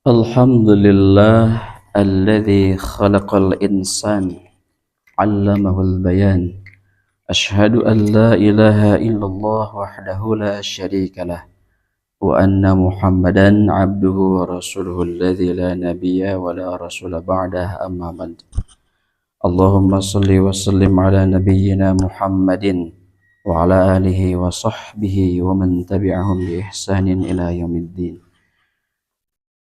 Alhamdulillah alladzi khalaqal insan 'allamahul bayan. Asyhadu an la ilaha illallah wahdahu la syarikalah wa anna Muhammadan 'abduhu wa rasuluhu alladzi la nabiyya wa la rasula ba'dah amma ba'd. Allahumma shalli wa sallim ala nabiyyina Muhammadin wa ala alihi wa sahbihi wa man tabi'ahum bi ihsanin ila yaumiddin.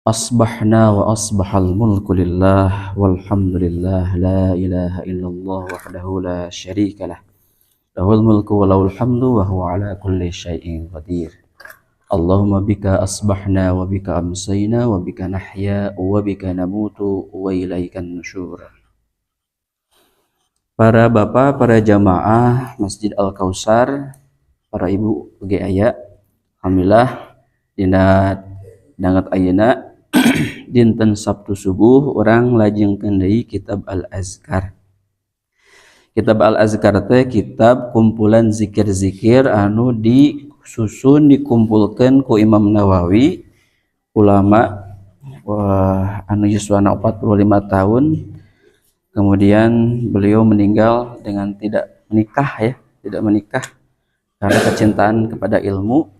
Asbahna wa asbahal mulku lillah walhamdulillah la ilaha illallah wahdahu la syarikalah lahul mulku wa lahul hamdu wa huwa ala kulli syai'in qadir. Allahumma bika asbahna wa bika amsayna wa bika nahya wa bika namutu wa ilaikan nusyur. Para bapak, para jamaah Masjid Al-Kautsar, para ibu ge aya, alhamdulillah dina dangat ayeuna dinten Sabtu subuh orang lajengkeun deui kitab Al-Azkar. Kitab Al-Azkar teh kitab kumpulan zikir-zikir anu disusun dikumpulkeun ku Imam Nawawi, ulama anu yuswana 45 tahun. Kemudian beliau meninggal dengan tidak menikah karena kecintaan kepada ilmu.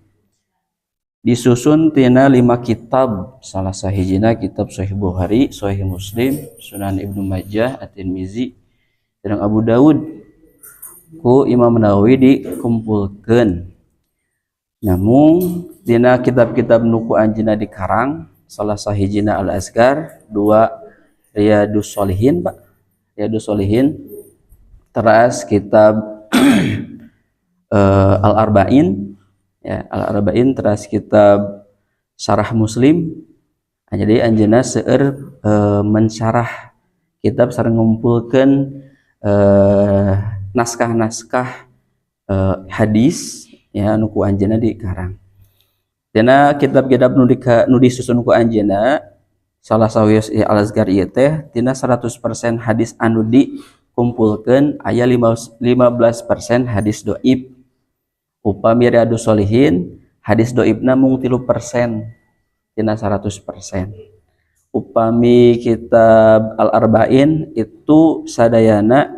Disusun tina 5 kitab, salah sahijina kitab Sahih Bukhari, Sahih Muslim, Sunan Ibnu Majah, At-Tirmizi, dan Abu Dawud ku Imam Nawawi dikumpulkeun. Namun dina kitab-kitab nuku anjeunna dikarang, salah sahijina Al-Azkar, 2 Riyadus Shalihin, Pak. Riyadus Shalihin, teras kitab Al-Arba'in, ya, Al-Arba'in, teras kitab Syarah Muslim. Jadi anjeunna seueur mensyarah kitab sareng ngumpulkeun naskah-naskah hadis ya anu ku anjeunna dikarang. Dina kitab-kitab nu disusun ku anjeunna salah sawios Al-Azkar ieu teh tina 100% hadis anu dikumpulkeun aya 15% hadis dhaif. Upami Riyadus Shalihin hadis dhaifna mung 3% tina 100%. Upami kitab Al-Arba'in itu sadayana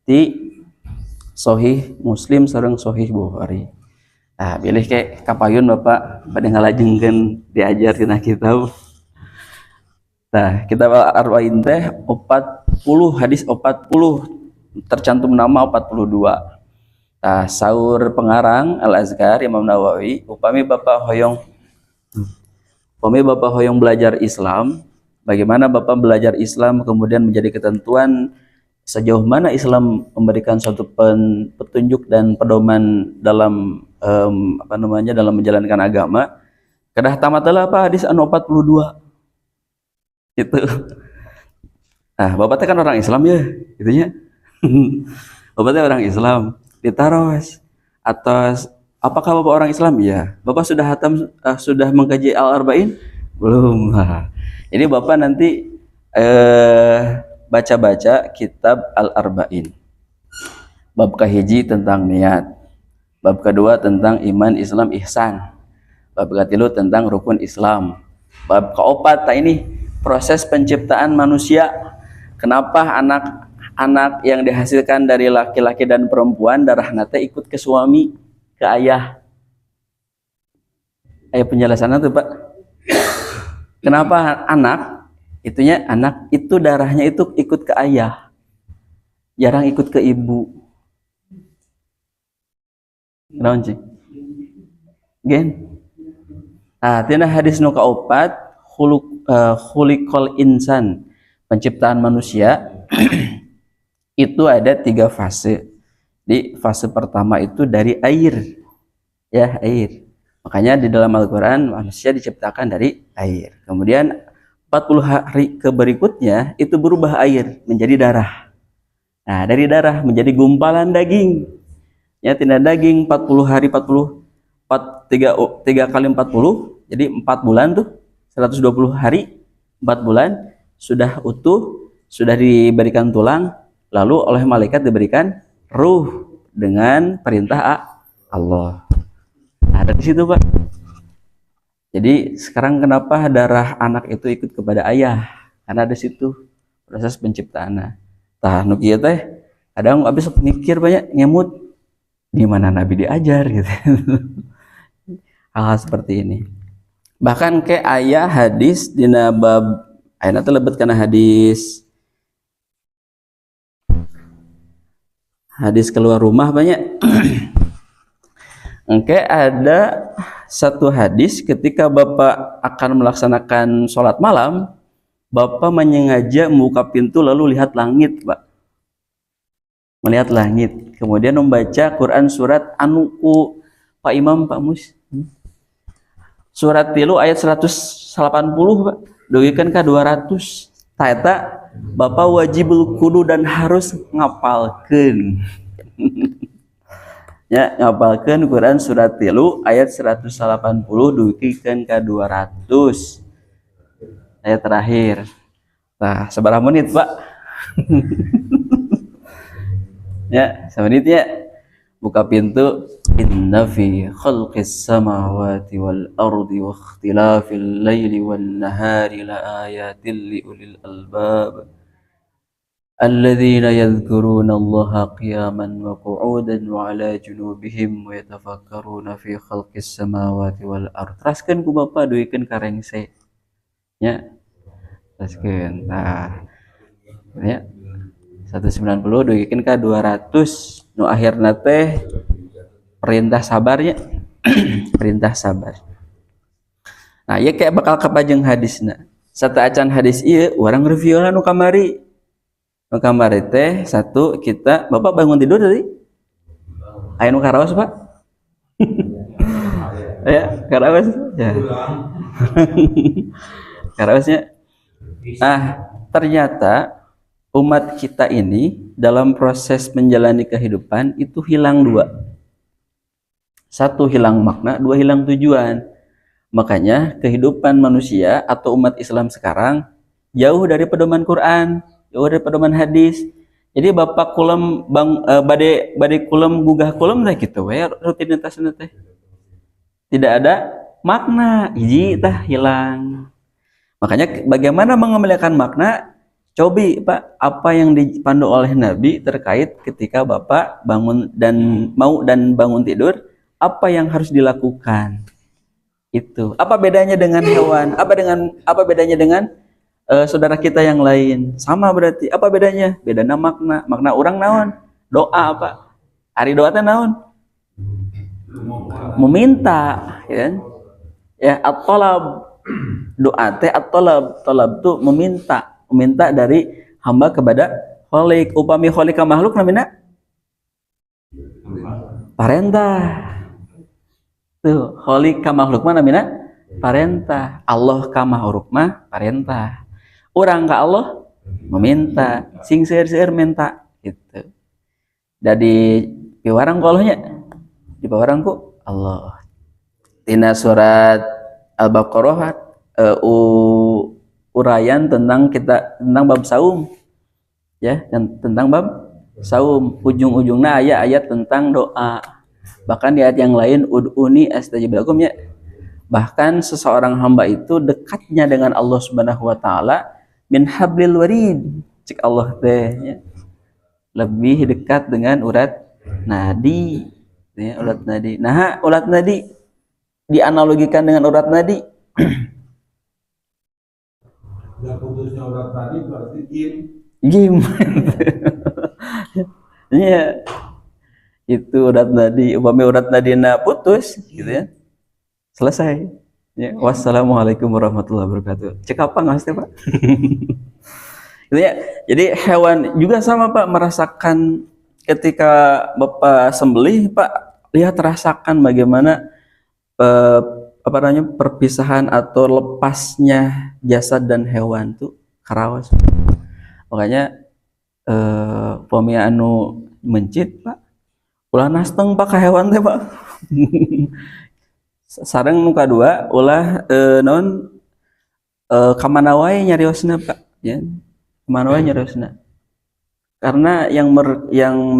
ti Sahih Muslim sareng Sahih Bukhari. Nah, pilih ke kapayun Bapak bade ngalajengkeun diajar tina kitab. Nah, kitab Al-Arba'in teh 40 hadis 40 tercantum nama 42. Nah, saur pengarang Al-Azkar Imam Nawawi, upami Bapak hoyong belajar Islam, bagaimana Bapak belajar Islam kemudian menjadi ketentuan sejauh mana Islam memberikan suatu petunjuk dan pedoman dalam dalam menjalankan agama. Kedah tamat lah apa hadis anu 42 itu. Nah, Bapak teh kan orang Islam ya, gitunya. Bapak teh orang Islam. Ditaros atas apakah Bapak orang Islam? Ya. Bapak sudah hatam sudah mengkaji Al-Arba'in? Belum. Jadi Bapak nanti baca-baca kitab Al-Arba'in. Bab kahiji tentang niat. Bab kedua tentang iman, Islam, ihsan. Bab ketilu tentang rukun Islam. Bab keopat ini proses penciptaan manusia. Kenapa anak yang dihasilkan dari laki-laki dan perempuan darahna teh ikut ke suami, ke ayah. Aya penjelasannya tuh, Pak. Kenapa anak itu darahnya itu ikut ke ayah, jarang ikut ke ibu. Naon cing? Gen. Ah, tina hadis nu kaopat khuliqal insan, penciptaan manusia. Itu ada 3 fase. Di fase pertama itu dari air, ya, air. Makanya di dalam Al-Quran manusia diciptakan dari air. Kemudian 40 hari berikutnya itu berubah air menjadi darah. Nah, dari darah menjadi gumpalan daging. Ya, tina daging 40 hari 3 kali 40, jadi 4 bulan tuh 120 hari, 4 bulan sudah utuh, sudah diberikan tulang. Lalu oleh malaikat diberikan ruh dengan perintah Allah. Ada di situ, Pak. Jadi sekarang kenapa darah anak itu ikut kepada ayah? Karena ada situ proses penciptaan. Tah nu kieu teh kadang habis mikir banyak ngemut di mana Nabi diajar gitu. Hal-hal seperti ini. Bahkan ke ayah hadis dina bab ayeuna teh lebet kana hadis keluar rumah banyak. Oke, ada satu hadis ketika Bapak akan melaksanakan sholat malam, Bapak menyengaja membuka pintu lalu lihat langit, Pak. Melihat langit. Kemudian membaca Quran surat anu ku Pak Imam, Pak Mus. Surat 3 ayat 180, Pak. Dugikan ke 200. Taeta Bapak wajibul kudu dan harus ngapalkeun. Ya, ngapalkeun Quran surat 3 ayat 180 dugikan ke 200. Ayat terakhir. Nah, seberapa menit, Pak? Ya, semenit ya. Buka pintu. Inna fi khalqis samawati wal ardi wa ikhtilafil laili wan nahari la ayatin li ulil albab. Alladzina yadhkuruna Allaha qiyaman wa qu'udan wa 'ala junubihim wa yatafakkaruna fi khalqis samawati wal ardh. Teraskeun ku Bapak duikeun ka rengse. Nya. Teraskeun. Nah. Ya. 190 duikeun ka 200. Nu akhirna teh perintah sabarnya. Perintah sabar. Nah, ieu kayak bakal kapajeng hadisna. Satu acan hadis ieu urang review nu kamari. Kamari teh satu kita Bapak bangun tidur tadi aya nu karaos Pak. Ya karaos ya. Karaosnya ternyata umat kita ini dalam proses menjalani kehidupan itu hilang dua. Satu hilang makna, dua hilang tujuan. Makanya kehidupan manusia atau umat Islam sekarang jauh dari pedoman Quran, jauh dari pedoman hadis. Jadi Bapak kulam bade kulam gugah kulam teh gitu we rutinitasna teh. Tidak ada makna, hiji tah hilang. Makanya bagaimana mengembalikan makna? Cobi Pak, apa yang dipandu oleh Nabi terkait ketika Bapak bangun dan bangun tidur, apa yang harus dilakukan? Itu. Apa bedanya dengan hewan? Apa bedanya dengan saudara kita yang lain? Sama berarti. Apa bedanya? Bedana makna. Makna orang naon? Doa apa? Ari doa teh naon? Meminta, ya. Ya, at-talab. Doa teh at-talab. Talab tuh meminta dari hamba kepada khalik. Upami khalik ka makhluk namina parentah. Tuh, khalik ka makhluk mah namina parentah. Allah ka makhluk mah parentah. Urang ka Allah meminta, sing seueur-seueur minta gitu. Jadi piwarang ku Allahnya, di piwarang ku Allah. Tina surat Al-Baqarah urayan tentang bab saum. Ya, tentang bab saum. Ujung-ujungna ayat tentang doa. Bahkan di ayat yang lain ud'uni astajib lakum ya. Bahkan seseorang hamba itu dekatnya dengan Allah Subhanahu wa taala min hablil warid. Cik Allah teh ya. Lebih dekat dengan urat nadi. Ya, urat nadi. Nah, urat nadi dianalogikan dengan urat nadi. Yang putusnya urat nadi berarti Jim. Iya. Itu urat nadi, upami urat nadina putus gitu ya. Selesai. Ya, wassalamualaikum warahmatullahi wabarakatuh. Cek apa nggak sih Pak? Gitu ya. Jadi hewan juga sama Pak, merasakan ketika Bapak sembelih Pak, lihat rasakan bagaimana perpisahan atau lepasnya jasad dan hewan tuh karawas. Makanya upami anu mencit Pak, ulah nasteng Pak ka hewan teh Pak. Sareng nu kadua ulah naon kamana wae nyariosna Pak ya. Kamana wae nyariosna. Karena yang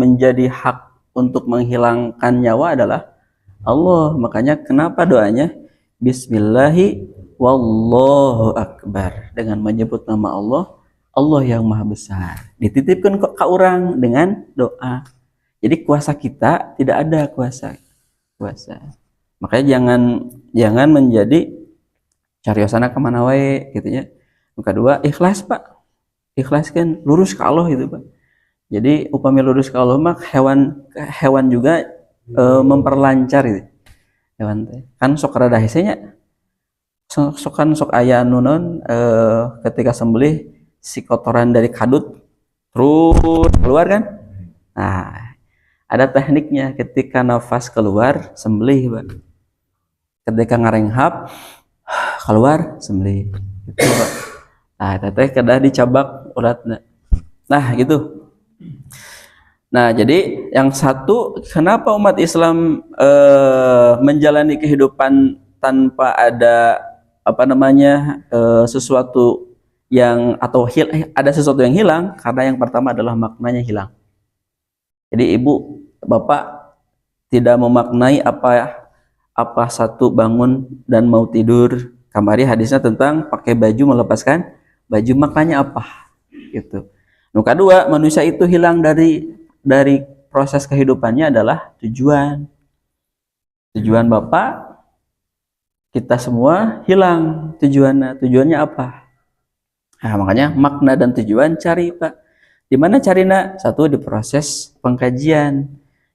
menjadi hak untuk menghilangkan nyawa adalah Allah. Makanya kenapa doanya Bismillahi wallahu akbar, dengan menyebut nama Allah, Allah yang maha besar. Dititipkan ke orang dengan doa. Jadi kuasa kita tidak ada kuasa. Makanya jangan menjadi cariosana kemana wae gitu ya. Yang kedua, ikhlas Pak. Ikhlaskan, lurus ke Allah gitu Pak. Jadi upami lurus ke Allah mah hewan juga memperlancar gitu. Hewan teh kan sok rada hesenya. Sok aya nunon ketika sembelih si kotoran dari kadut terus keluar kan. Nah, ada tekniknya ketika nafas keluar sembelih Pak. Ketika ngarenghap keluar sembelih gitu Pak. Nah, teteh kedah dicabak uratna. Nah, gitu. Nah, jadi yang satu, kenapa umat Islam menjalani kehidupan tanpa ada sesuatu yang ada sesuatu yang hilang? Karena yang pertama adalah maknanya hilang. Jadi ibu, bapak tidak memaknai apa satu bangun dan mau tidur. Kamari hadisnya tentang pakai baju melepaskan baju, maknanya apa? Gitu. Yang kedua, manusia itu hilang dari proses kehidupannya adalah tujuan. Tujuan Bapak, kita semua hilang tujuannya. Tujuannya apa? Nah, makanya makna dan tujuan cari Pak. Di mana carinya? Satu, di proses pengkajian.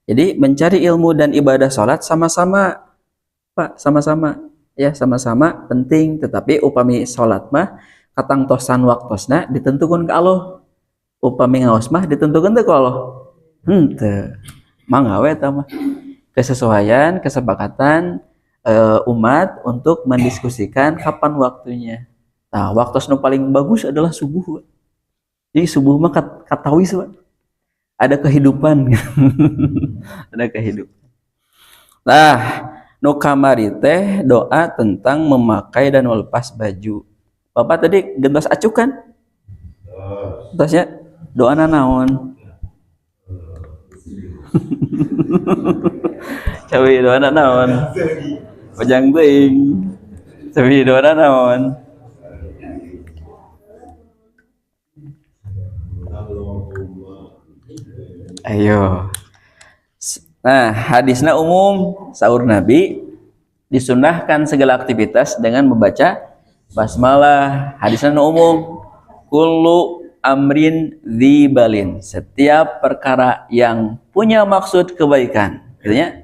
Jadi mencari ilmu dan ibadah sholat sama-sama Pak, sama-sama penting. Tetapi upami sholat mah katang tosan waktosna ditentukan ke Allah. Upami ngaos mah ditentukan ke Allah. Henteu manggawe eta mah kesesuaian kesepakatan umat untuk mendiskusikan kapan waktunya. Nah, waktu nu paling bagus adalah subuh. Jadi subuh mah katawis ada kehidupan. Ada kehidupan. Nah, nu kamari teh doa tentang memakai dan melepas baju. Bapak tadi gentos acukan? Gentos ya? Doa naon? Cawi doa naon? Pajang teuing. Cawi doa naon? Ayo. Nah, hadisnya umum, sahur Nabi disunahkan segala aktivitas dengan membaca basmalah. Hadisnya umum, kullu amrin dzibalin, setiap perkara yang punya maksud kebaikan. Artinya,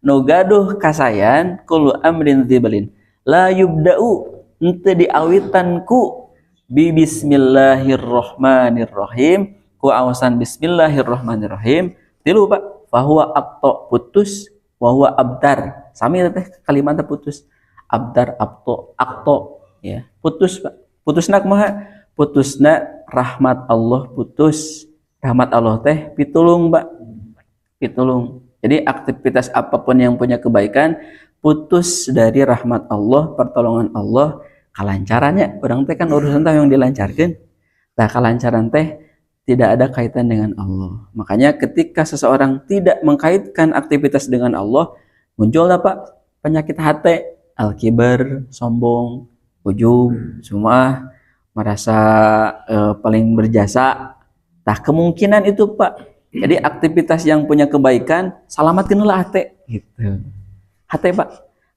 nu gaduh kasayan kullu amrin dzibalin la yubda'u, henteu diawitan ku bi bismillahirrahmanirrahim, ku awasan bismillahirrahmanirrahim. Tilu Pak, fahuwa aqto putus, wa huwa abdar. Sami teh kalimatnya putus. Abdar, aqto ya. Putus Pak. Putusna kumaha? Putusna rahmat Allah putus. Rahmat Allah teh pitulung Pak. Pitulung. Jadi aktivitas apapun yang punya kebaikan putus dari rahmat Allah, pertolongan Allah, kalancarannya. Orang teh kan urusan teh yang dilancarkan. Nah, kalancaran teh tidak ada kaitan dengan Allah. Makanya ketika seseorang tidak mengkaitkan aktivitas dengan Allah, muncul apa? Penyakit hati, al-kibar, sombong, ujub, semua merasa paling berjasa. Nah, kemungkinan itu Pak. Jadi aktivitas yang punya kebaikan, salamatkanlah hati. Gitu. Hati Pak.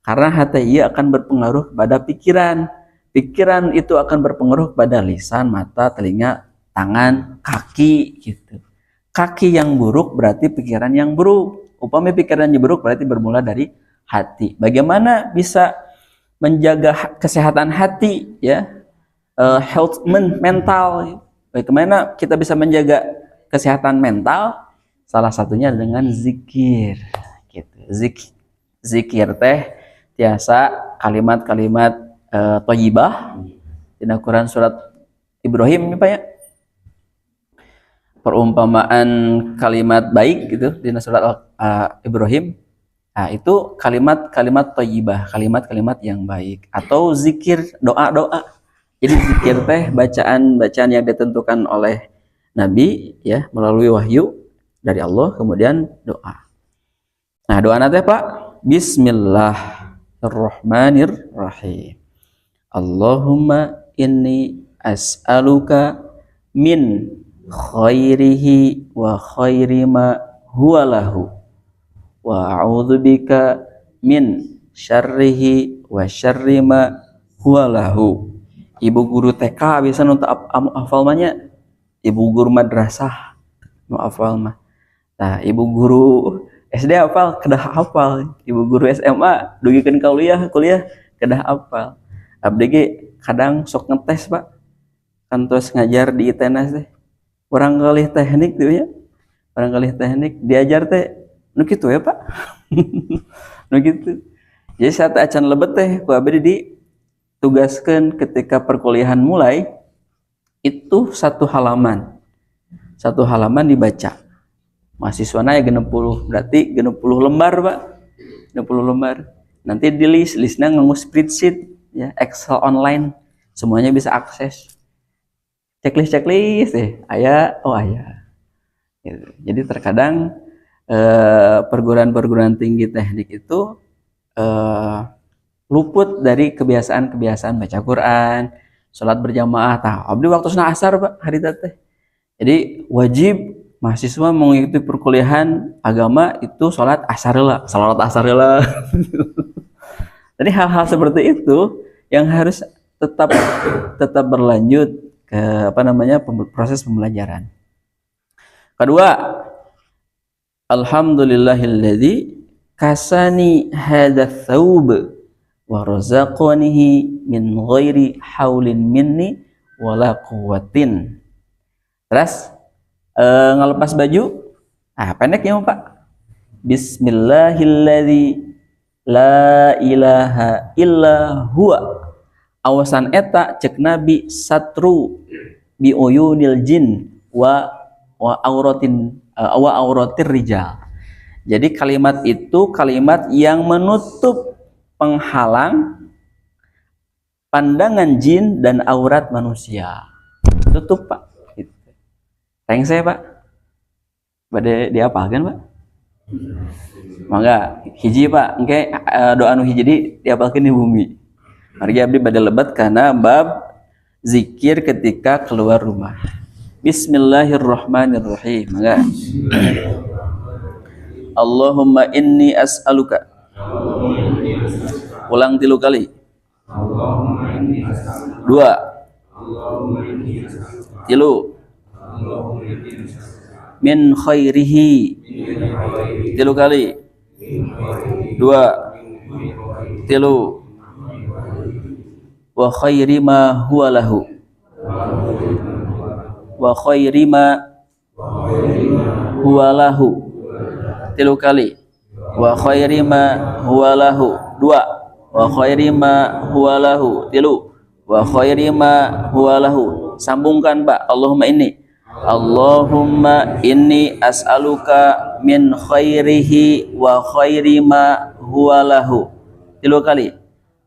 Karena hati ia akan berpengaruh pada pikiran. Pikiran itu akan berpengaruh pada lisan, mata, telinga, tangan, kaki gitu. Kaki yang buruk berarti pikiran yang buruk. Upami pikiran yang buruk berarti bermula dari hati. Bagaimana bisa menjaga kesehatan hati ya? Health mental. Bagaimana kita bisa menjaga kesehatan mental? Salah satunya dengan zikir gitu. Zikir teh tiasa kalimat-kalimat thayyibah. Di Al-Qur'an surat Ibrahim Pak ya. Perumpamaan kalimat baik gitu di surat Ibrahim. Nah, itu kalimat-kalimat thayyibah, kalimat-kalimat yang baik atau zikir, doa-doa. Jadi zikir teh bacaan-bacaan yang ditentukan oleh Nabi ya melalui wahyu dari Allah, kemudian doa. Nah, doa teh Pak, bismillah. Bismillahirrahmanirrahim. Allahumma inni as'aluka min khairihi wa khairi ma huwa lahu wa a'udzubika min syarrihi wa syarri ma huwa lahu. Ibu guru TK bisa untuk hafal mahnya, ibu guru madrasah nu hafal mah. Nah, ibu guru SD hafal, kedah hafal. Ibu guru SMA dugikeun kuliah kedah hafal. Abdi ge kadang sok ngetes, Pak. Kan terus ngajar di ITENAS teh. Orang kalih teknik tuh ya. Orang kalih teknik diajar teh nu kitu ya, Pak. Nu gitu. Jadi saat acan lebet teh ku abdi ditugaskeun ketika perkuliahan mulai itu satu halaman dibaca. Mahasiswana ya 60, berarti 60 lembar, Pak. 60 lembar. Nanti di listnya nganggo spreadsheet ya, Excel online. Semuanya bisa akses. Checklist aya. Gitu. Jadi terkadang perguruan tinggi teknik itu luput dari kebiasaan baca Quran, sholat berjamaah. Abdi waktusna asar, Pak, hari teh. Jadi wajib mahasiswa mengikuti perkuliahan agama itu salat asar heula. Jadi hal-hal seperti itu yang harus tetap berlanjut ke proses pembelajaran. Kedua, alhamdulillahilladzi kasani hadza thawb wa razaqanihi min ghairi haulin minni wala quwwatin. Terus ngelepas baju, pendeknya Pak. Bismillahilladzi la ilaha illa huwa. Awasan eta cek Nabi satru bi uyunil jin wa auratir rijal. Jadi kalimat itu kalimat yang menutup penghalang pandangan jin dan aurat manusia. Tutup, Pak. Thanks saya, Pak. Bade diapalkan, Pak? Mangga hiji, Pak. Engke doa nu hiji diapalkeun di bumi. Mari abdi bade lebat kana bab zikir ketika keluar rumah. Bismillahirrahmanirrahim. Mangga. Allahumma inni as'aluka. Ulang 3 kali. 2. 3. Min khairihi 3 kali. 2. 3. Wa khairi ma huwa lahu. Wa khairi ma huwa lahu 3 kali. Wa khairi ma huwa lahu 2. Wa khairi ma huwa lahu 3. Wa khairi ma huwa lahu. Sambungkan, Pak. Allahumma inni as'aluka min khairihi wa khairi ma huwa lahu 3 kali.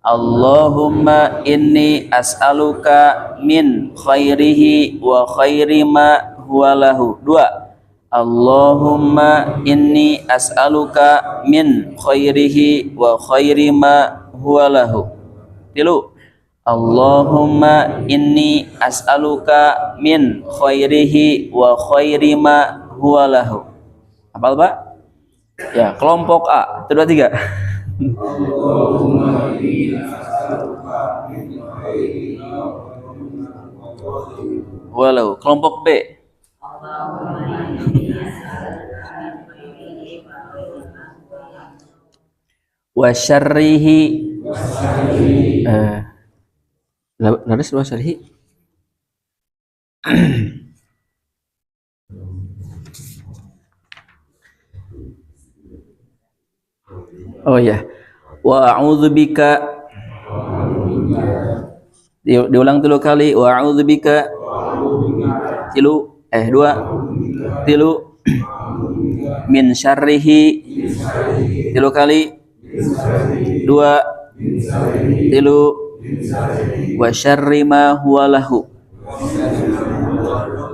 Allahumma inni as'aluka min khairihi wa khairi ma huwa lahu 2. Allahumma inni as'aluka min khairihi wa khairi ma huwa lahu 3. Allahumma inni as'aluka min khairihi wa khairi ma huwa lahu. Hafal, Pak? Ya, kelompok A. 1, 2, 3. Allahumma inni as'aluka min khairihi wa lahu. Kelompok B. Wa syarrihi laris wa syarrihi. Oh ya. Wa a'udzubika. Diulang 3 kali. Wa a'udzubika. 2. 3. Min syarrihi 3 kali. 2. 3. Wa syarri ma huwa lahu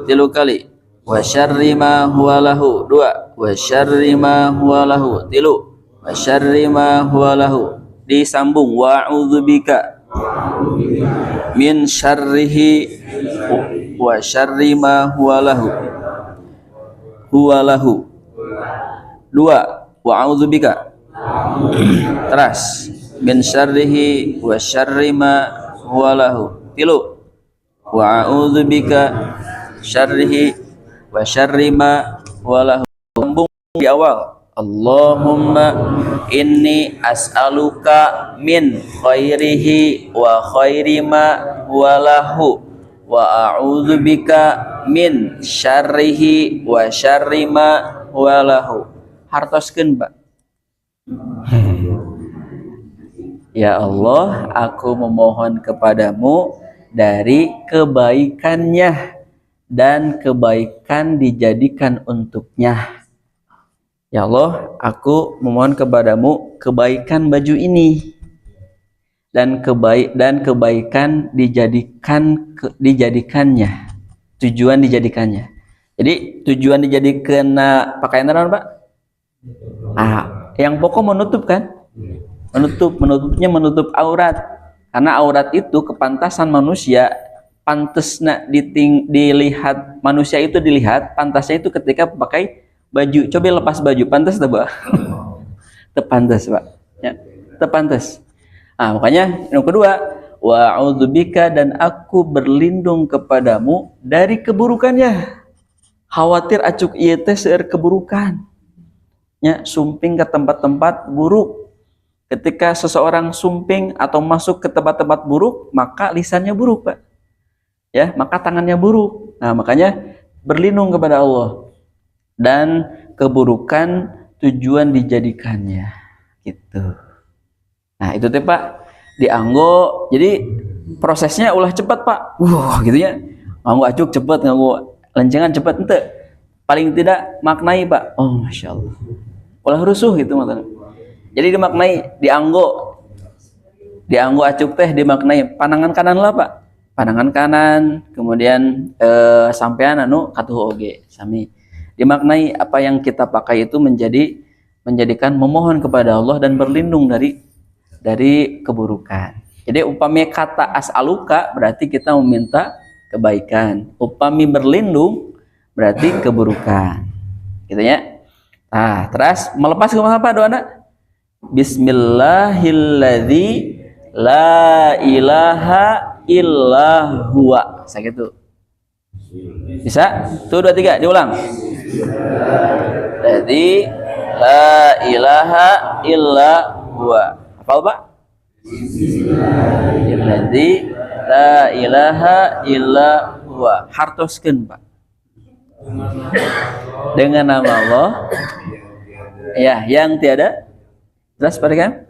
3 kali. Wa syarri ma huwa lahu 2. Wa syarri ma huwa lahu 3. Wa syarri ma huwa lahu 5. disambung wa'udzubika min syarrihi wa syarri ma huwalahu. Dua, wa'udzubika. Teras, min syarrihi wa syarri ma huwalahu. Tilu, wa'udzubika syarrihi wa syarri ma huwalahu. Sambung di awal, Allahumma inni as'aluka min khairihi wa khairi ma huwalahu wa a'udzubika min syarrihi wa syarri ma huwalahu. Hartoskeun, Pak. Ya Allah, aku memohon kepadamu dari kebaikannya dan kebaikan dijadikan untuknya. Ya Allah, aku memohon kepadamu kebaikan baju ini dan kebaikan dijadikannya. Tujuan dijadikannya. Jadi tujuan dijadikan pakaian apa, Pak? Yang pokok menutup kan? Menutupnya menutup aurat. Karena aurat itu kepantasan manusia, pantasnya dilihat manusia itu dilihat, pantasnya itu ketika pakai baju. Coba lepas baju, pantas tak, Pak? Tepantas, Pak. Ya, tepantas. Makanya yang kedua, wa'udzubika, dan aku berlindung kepadamu dari keburukannya. Khawatir acuk ieu teh seueur keburukan. Ya, sumping ke tempat-tempat buruk. Ketika seseorang sumping atau masuk ke tempat-tempat buruk, maka lisannya buruk, Pak. Ya, maka tangannya buruk. Makanya berlindung kepada Allah. Dan keburukan tujuan dijadikannya gitu. Itu teh, Pak, dianggo. Jadi prosesnya ulah cepat, Pak. Gitu ya. Nganggo acuk cepat, nganggo lencengan cepat, ente. Paling tidak maknai, Pak. Oh, Masya Allah. Ulah rusuh gitu matanya. Jadi dimaknai, dianggo acuk teh dimaknai pandangan kanan lah, Pak. Pandangan kanan, kemudian sampean katuh oge sami. Dimaknai apa yang kita pakai itu menjadikan memohon kepada Allah dan berlindung dari keburukan. Jadi upami kata as'aluka berarti kita meminta kebaikan. Upami berlindung berarti keburukan. Gitu ya. Terus melepas ke apa doanya? Bismillahilladzi la ilaha illa huwa. Sakitu. Bisa? Tuh 2 3 diulang. Jadi la ilaha illa huwa. Hafal, Pak? Jadi la ilaha illa huwa. Hartoskeun, Pak. Dengan nama Allah. Ya, yang tiada. Jelas, Pak kan?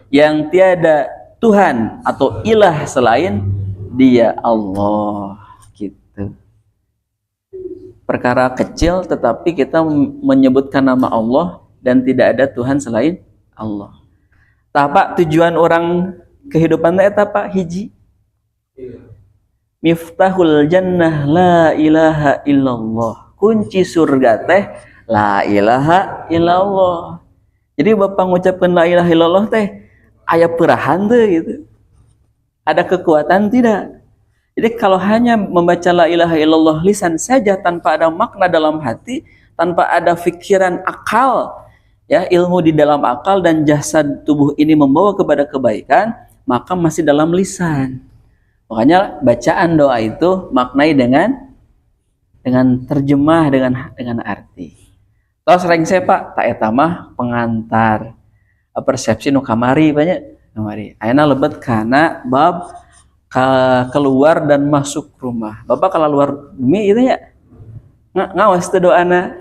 Yang tiada Tuhan atau ilah selain Dia, Allah. Gitu. Perkara kecil tetapi kita menyebutkan nama Allah dan tidak ada Tuhan selain Allah. Pak, tujuan orang kehidupan eta, Pak, hiji. Miftahul jannah la ilaha illallah. Kunci surga teh la ilaha illallah. Jadi Bapak mengucapkan la ilaha illallah teh aya peurahan teh gitu. Ada kekuatan tidak? Jadi kalau hanya membaca la ilaha illallah lisan saja tanpa ada makna dalam hati, tanpa ada pikiran akal, ya, ilmu di dalam akal dan jasad tubuh ini membawa kepada kebaikan, maka masih dalam lisan. Makanya bacaan doa itu maknai dengan terjemah dengan arti. Terus rengse, Pak, tak eta mah pengantar persepsi nu kamari banyak kamari. Ayeuna lebet kana bab keluar dan masuk rumah. Bapak kalau luar bumi itu ya ngawas teh doana.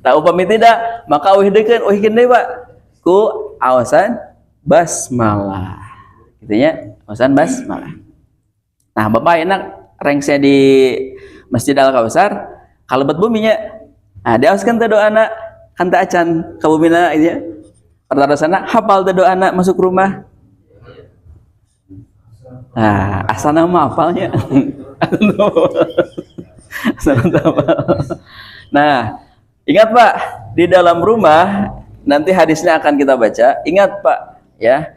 Tak upami tidak, maka uhikeun deui, Pak. Ku awasan basmalah. Gitu ya, awasan basmalah. Bapak enak rengse di Masjid Al-Kausar kalebet buminya. Diawaskeun teh doana kan teh acan ka bumina ieu ya. Pertarosana hafal teh doana masuk rumah. Asana mah hafalnya. Asana hafal. Ingat, Pak, di dalam rumah nanti hadisnya akan kita baca. Ingat Pak, ya.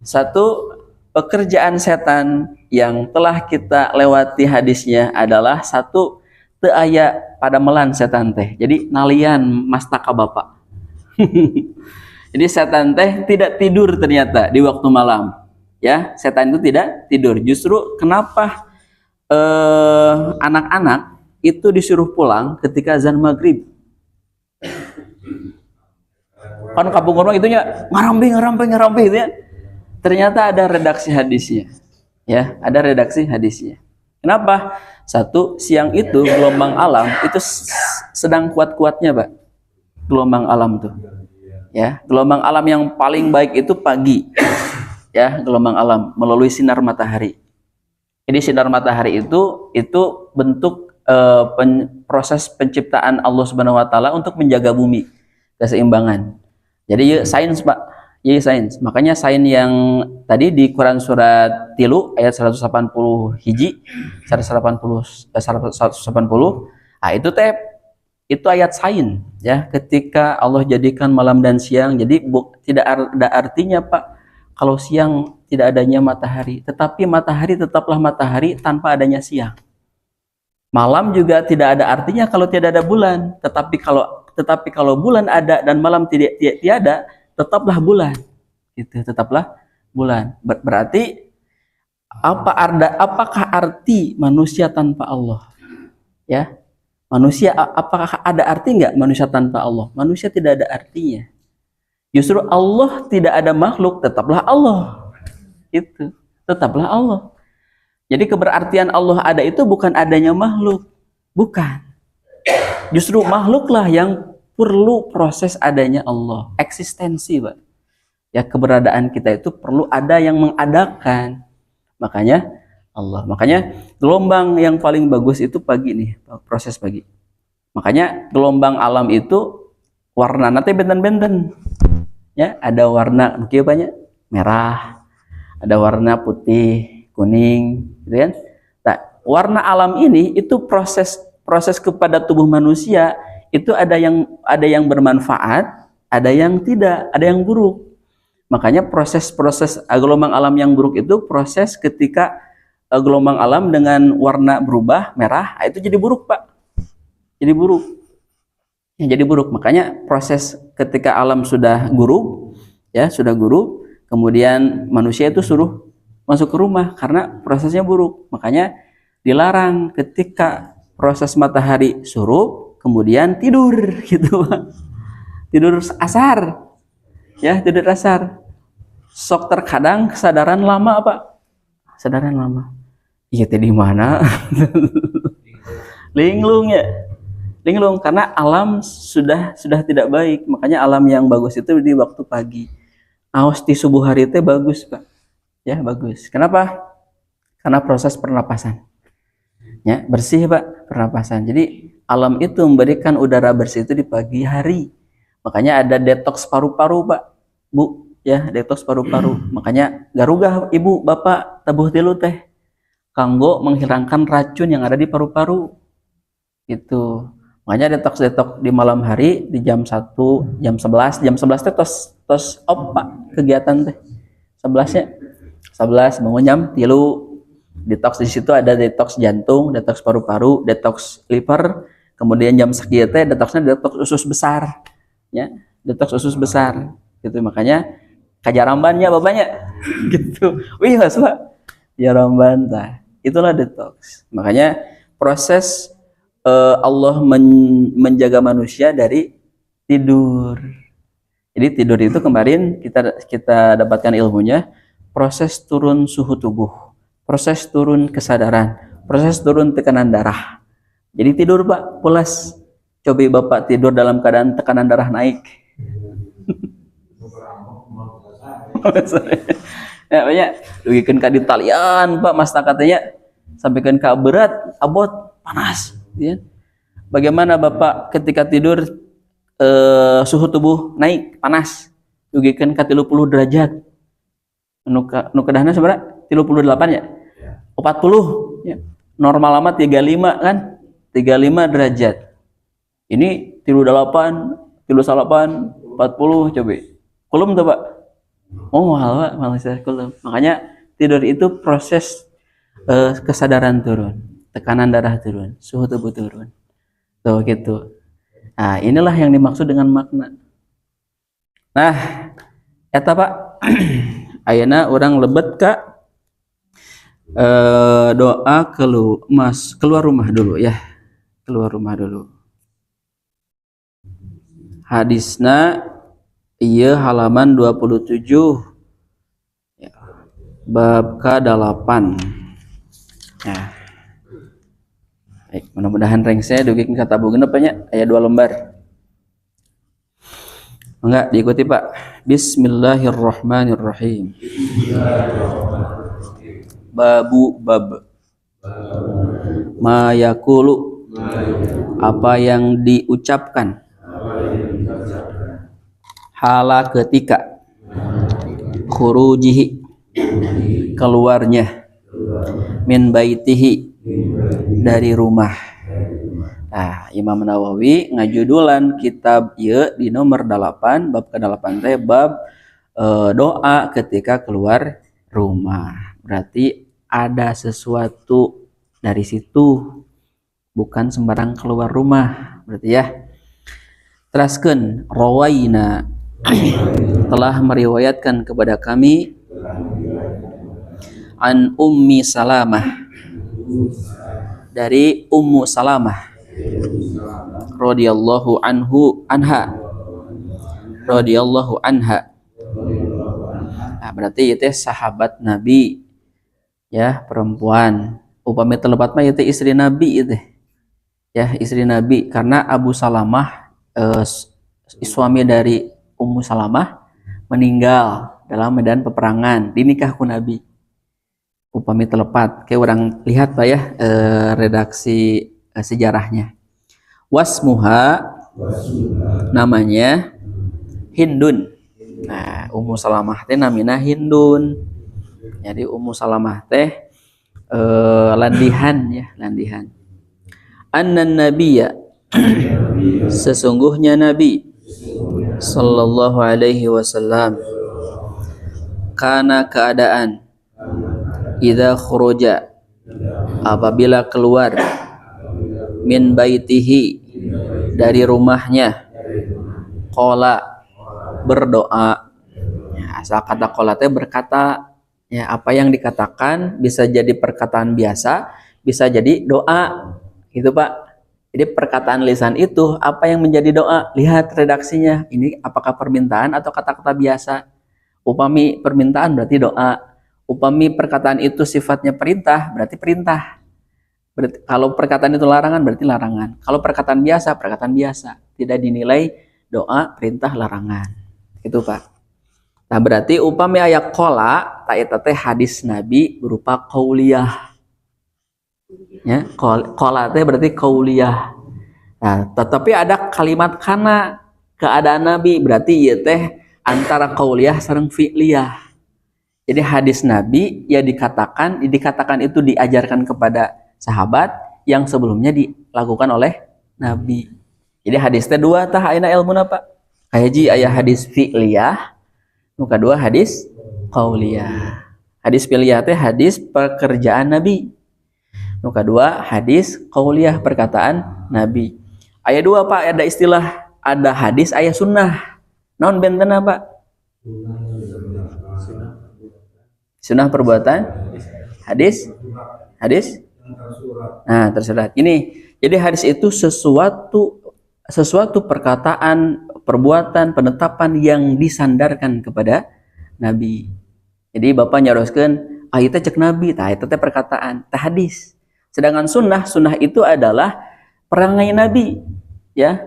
Satu, pekerjaan setan yang telah kita lewati hadisnya adalah satu, teu aya pada melan setan teh. Jadi nalian mastaka Bapak. Jadi setan teh tidak tidur ternyata di waktu malam. Ya, setan itu tidak tidur. Justru kenapa anak-anak itu disuruh pulang ketika azan maghrib? Kan kampung orang itunya ngarambe gitu ya. Ternyata ada redaksi hadisnya. Ya, ada redaksi hadisnya. Kenapa? Satu, siang itu gelombang alam itu sedang kuat-kuatnya, Pak. Gelombang alam tuh. Ya, gelombang alam yang paling baik itu pagi. Ya, gelombang alam melalui sinar matahari. Jadi sinar matahari itu bentuk proses penciptaan Allah Subhanahu wa taala untuk menjaga bumi, keseimbangan. Jadi ya, sains Pak, ya sains. Makanya sains yang tadi di Quran surat 3 ayat 180 hiji, 180, nah itu teh itu ayat sains ya. Ketika Allah jadikan malam dan siang, jadi tidak ada artinya Pak kalau siang tidak adanya matahari, tetapi matahari tetaplah matahari tanpa adanya siang. Malam juga tidak ada artinya kalau tidak ada bulan, tetapi kalau bulan ada dan malam tiada, tetaplah bulan. Gitu, tetaplah bulan. Berarti apakah arti manusia tanpa Allah? Ya. Manusia, apakah ada arti enggak manusia tanpa Allah? Manusia tidak ada artinya. Justru Allah tidak ada makhluk, tetaplah Allah. Itu, tetaplah Allah. Jadi keberartian Allah ada itu bukan adanya makhluk, bukan. Justru makhluklah yang perlu proses adanya Allah, eksistensi, Pak. Ya, keberadaan kita itu perlu ada yang mengadakan. Makanya Allah. Makanya gelombang yang paling bagus itu pagi nih, proses pagi. Makanya gelombang alam itu warna nanti benten-benten. Ya, ada warna mungkin banyak merah, ada warna putih, kuning, gitu kan? Nah, warna alam ini itu proses kepada tubuh manusia itu ada yang bermanfaat, ada yang tidak, ada yang buruk. Makanya proses gelombang alam yang buruk itu proses ketika gelombang alam dengan warna berubah merah, itu jadi buruk Pak. Jadi buruk. Ya, jadi buruk. Makanya proses ketika alam sudah gurub, ya sudah gurub, kemudian manusia itu suruh masuk ke rumah karena prosesnya buruk. Makanya dilarang ketika proses matahari surup, kemudian tidur gitu Pak. Tidur asar. Ya, tidur asar. Sok terkadang kesadaran lama Pak. Kesadaran lama. Iya tadi mana? Linglung ya. Linglung karena alam sudah tidak baik. Makanya alam yang bagus itu di waktu pagi. Awas di subuh hari itu bagus Pak. Ya, bagus. Kenapa? Karena proses pernapasan. Ya, bersih Pak, pernapasan. Jadi alam itu memberikan udara bersih itu di pagi hari. Makanya ada detoks paru-paru Pak. Bu, ya, detoks paru-paru. Makanya garugah Ibu, Bapak tabuh tilu teh. Kanggo menghilangkan racun yang ada di paru-paru. Gitu. Makanya detoks di malam hari di jam 1, jam 11 teh tos op Pak kegiatan teh. 11 bangun jam 3. Detoks di situ ada detoks jantung, detoks paru-paru, detoks liver, kemudian jam sekian teh detoksnya detoks usus besar. Ya, detoks usus besar. Gitu makanya kajarambannya bapaknya gitu. Wih, Mas Pak. Jaramban tah. Itulah detoks. Makanya proses Allah menjaga manusia dari tidur. Jadi tidur itu kemarin kita dapatkan ilmunya, proses turun suhu tubuh, proses turun kesadaran, proses turun tekanan darah. Jadi tidur Pak, pulas. Coba Bapak tidur dalam keadaan tekanan darah naik. Ya banyak dugikan ka di talian Pak mas katanya sampaikan ka berat abot panas ya. Bagaimana Bapak ketika tidur suhu tubuh naik panas dugikan ka 30 derajat nu kedahna seberapa 38 ya 40 ya. Normal lama 35 kan 35 derajat ini 38 38 40 coba. Kulum tuh Pak. Oh mahal Pak, malaysia kulum. Makanya tidur itu proses kesadaran turun, tekanan darah turun, suhu tubuh turun. Tuh gitu. Nah, inilah yang dimaksud dengan makna. Nah, eta Pak. Ayeuna orang lebet Kak. Doa keluar rumah dulu ya. Keluar rumah dulu. Hadisna iya halaman 27 ya, bab ke-8 ya. Baik, mudah-mudahan rengse dugi kata bugeun apa nya aya 2 lembar. Enggak diikuti Pak. Bismillahirrahmanirrahim. Bab ma yaqulu, apa yang diucapkan, hala ketika, khurujihi, keluarnya, min baitihi, dari rumah. Nah, Imam Nawawi ngajudulan kitab ieu di nomor 8, bab ke-8 teh bab doa ketika keluar rumah. Berarti ada sesuatu dari situ, bukan sembarang keluar rumah. Berarti ya. Teraskeun rawaina telah meriwayatkan kepada kami an Ummi Salamah, dari Ummu Salamah radhiyallahu anha. Nah, berarti itu sahabat Nabi ya, perempuan. Upami telepat mah itu istri Nabi itu ya, istri Nabi, karena Abu Salamah suami dari Ummu Salamah meninggal dalam medan peperangan, dinikah ku Nabi. Upami telepat kayak orang lihat Pak ya, redaksi sejarahnya. Wasmuha, namanya Hindun. Nah, Ummu Salamah teh namina Hindun. Jadi Ummu Salamah teh landihan ya, landihan. Annan nabiyya, sesungguhnya Nabi sallallahu alaihi wasallam, kana keadaan, idza khuruja, apabila keluar, min baitihi, dari rumahnya, qala, berdoa. Ya, asal kata qala teh berkata ya, apa yang dikatakan bisa jadi perkataan biasa, bisa jadi doa gitu Pak. Jadi perkataan lisan itu apa yang menjadi doa, lihat redaksinya, ini apakah permintaan atau kata-kata biasa. Upami permintaan berarti doa, upami perkataan itu sifatnya perintah berarti perintah. Berarti, kalau perkataan itu larangan berarti larangan. Kalau perkataan biasa, tidak dinilai doa, perintah, larangan. Itu Pak. Nah, berarti upami aya qala, ta eta teh hadis Nabi berupa qauliyah. Ya, qala teh berarti qauliyah. Nah, tetapi ada kalimat kana, keadaan Nabi, berarti ieu teh antara qauliyah sareng fi'liyah. Jadi hadis Nabi ya dikatakan itu diajarkan kepada sahabat yang sebelumnya dilakukan oleh Nabi. Jadi hadis teh dua tah ayeuna ilmuna Pak. Kahiji aya hadis fi'liyah, nu kadua hadis qauliyah. Hadis fi'liyah teh hadis pekerjaan Nabi. Nu kadua hadis qauliyah, perkataan Nabi. Aya dua Pak, ada istilah, ada hadis, aya sunnah. Naon bentena Pak? Sunnah perbuatan, hadis nah tersurat. Ini jadi hadis itu sesuatu perkataan, perbuatan, penetapan yang disandarkan kepada Nabi. Jadi Bapak nyaroskeun ieu teh cek Nabi, tah eta teh perkataan, tah hadis. Sedangkan sunnah itu adalah perangai Nabi ya,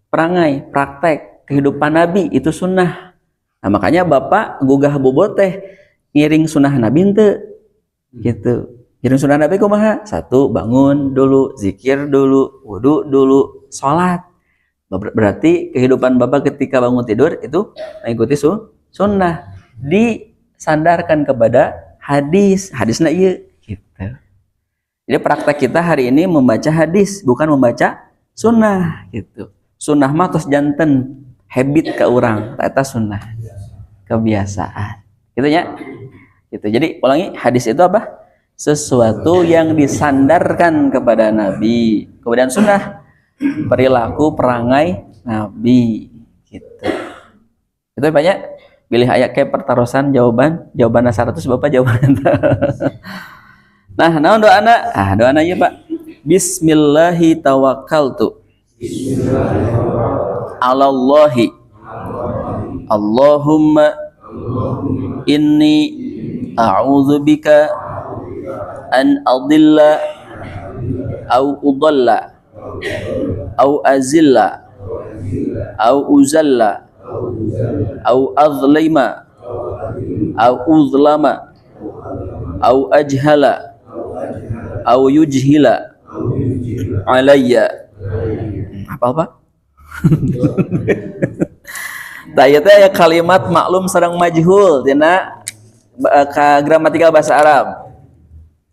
perangai, praktek kehidupan Nabi, itu sunnah. Nah, makanya Bapak gugah bobot teh ngiring sunnah Nabi henteu gitu. Ngiring sunnah Nabi kumaha? 1, bangun dulu, zikir dulu, wudu dulu, sholat. Berarti kehidupan Bapak ketika bangun tidur itu mengikuti sunnah, disandarkan kepada hadisna ieu gitu. Jadi praktek kita hari ini membaca hadis, bukan membaca sunnah gitu. Sunnah mah tos janten habit ke urang, eta sunnah, kebiasaan. Gitu ya. Gitu. Jadi ulangi, hadis itu apa? Sesuatu yang disandarkan kepada Nabi. Kemudian sunnah, perilaku perangai Nabi. Gitu. Itu banyak. Pilih ayat kayak pertarusan jawaban 100 Bapak jawaban. Nah, naon doana? Ah, doana ieu Pak. Bismillahi tawakkaltu. Alallahi. Allahumma inni a'udzubika an adilla au udalla au azilla au uzalla au azlima au uzlama au ajhala au yujhila alayya. Apa? Tah ya kalimat maklum sareng majhul tina gramatikal bahasa Arab.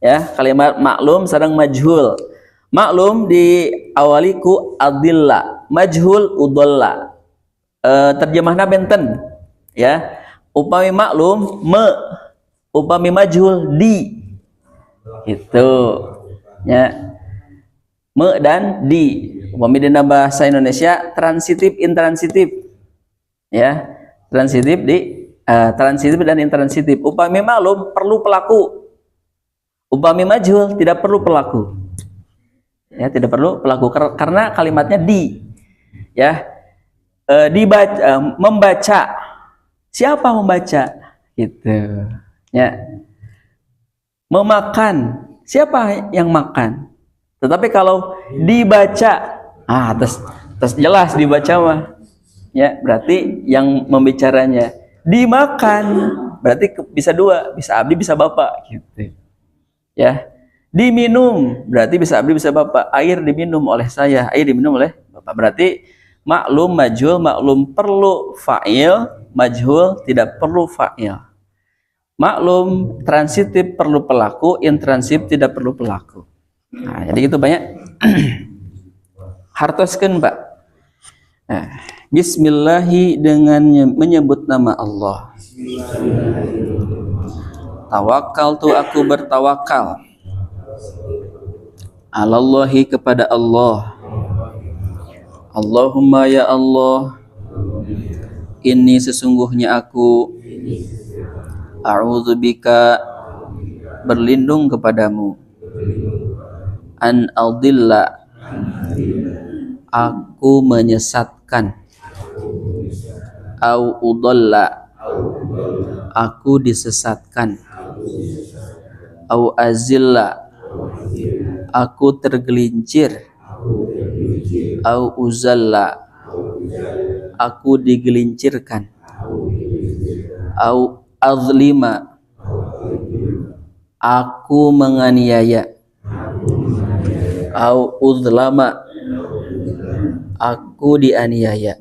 Ya, kalimat maklum sareng majhul. Maklum diawali ku adilla, majhul udalla. Terjemahna benten. Ya. Upami maklum upami majhul di. Itu. Ya. Me dan di. Upami dina bahasa Indonesia transitif intransitif. Ya, transitif transitif dan intransitif. Upami maklum perlu pelaku. Upami majhul tidak perlu pelaku. Ya, tidak perlu pelaku karena kalimatnya di. Ya. Dibaca, membaca. Siapa membaca? Gitu. Ya. Memakan. Siapa yang makan? Tetapi kalau dibaca, terus jelas dibaca mah. Ya, berarti yang membicaranya dimakan, berarti bisa dua, bisa abdi bisa bapak gitu. Ya. Diminum, berarti bisa abdi bisa bapak. Air diminum oleh saya, air diminum oleh bapak. Berarti maklum majhul, maklum perlu fa'il, majhul tidak perlu fa'il. Maklum transitif perlu pelaku, intransif tidak perlu pelaku. Nah, jadi gitu banyak. Hartoskeun, Pak. Nah, bismillahi dengan menyebut nama Allah. Tawakkaltu aku bertawakal. Alallahi kepada Allah. Allahumma ya Allah, ini sesungguhnya aku a'udzubika berlindung kepadamu an adilla aku menyesatkan au udalla aku disesatkan au azilla aku tergelincir au uzalla aku digelincirkan au azlima aku menganiaya au uzlama aku dianiaya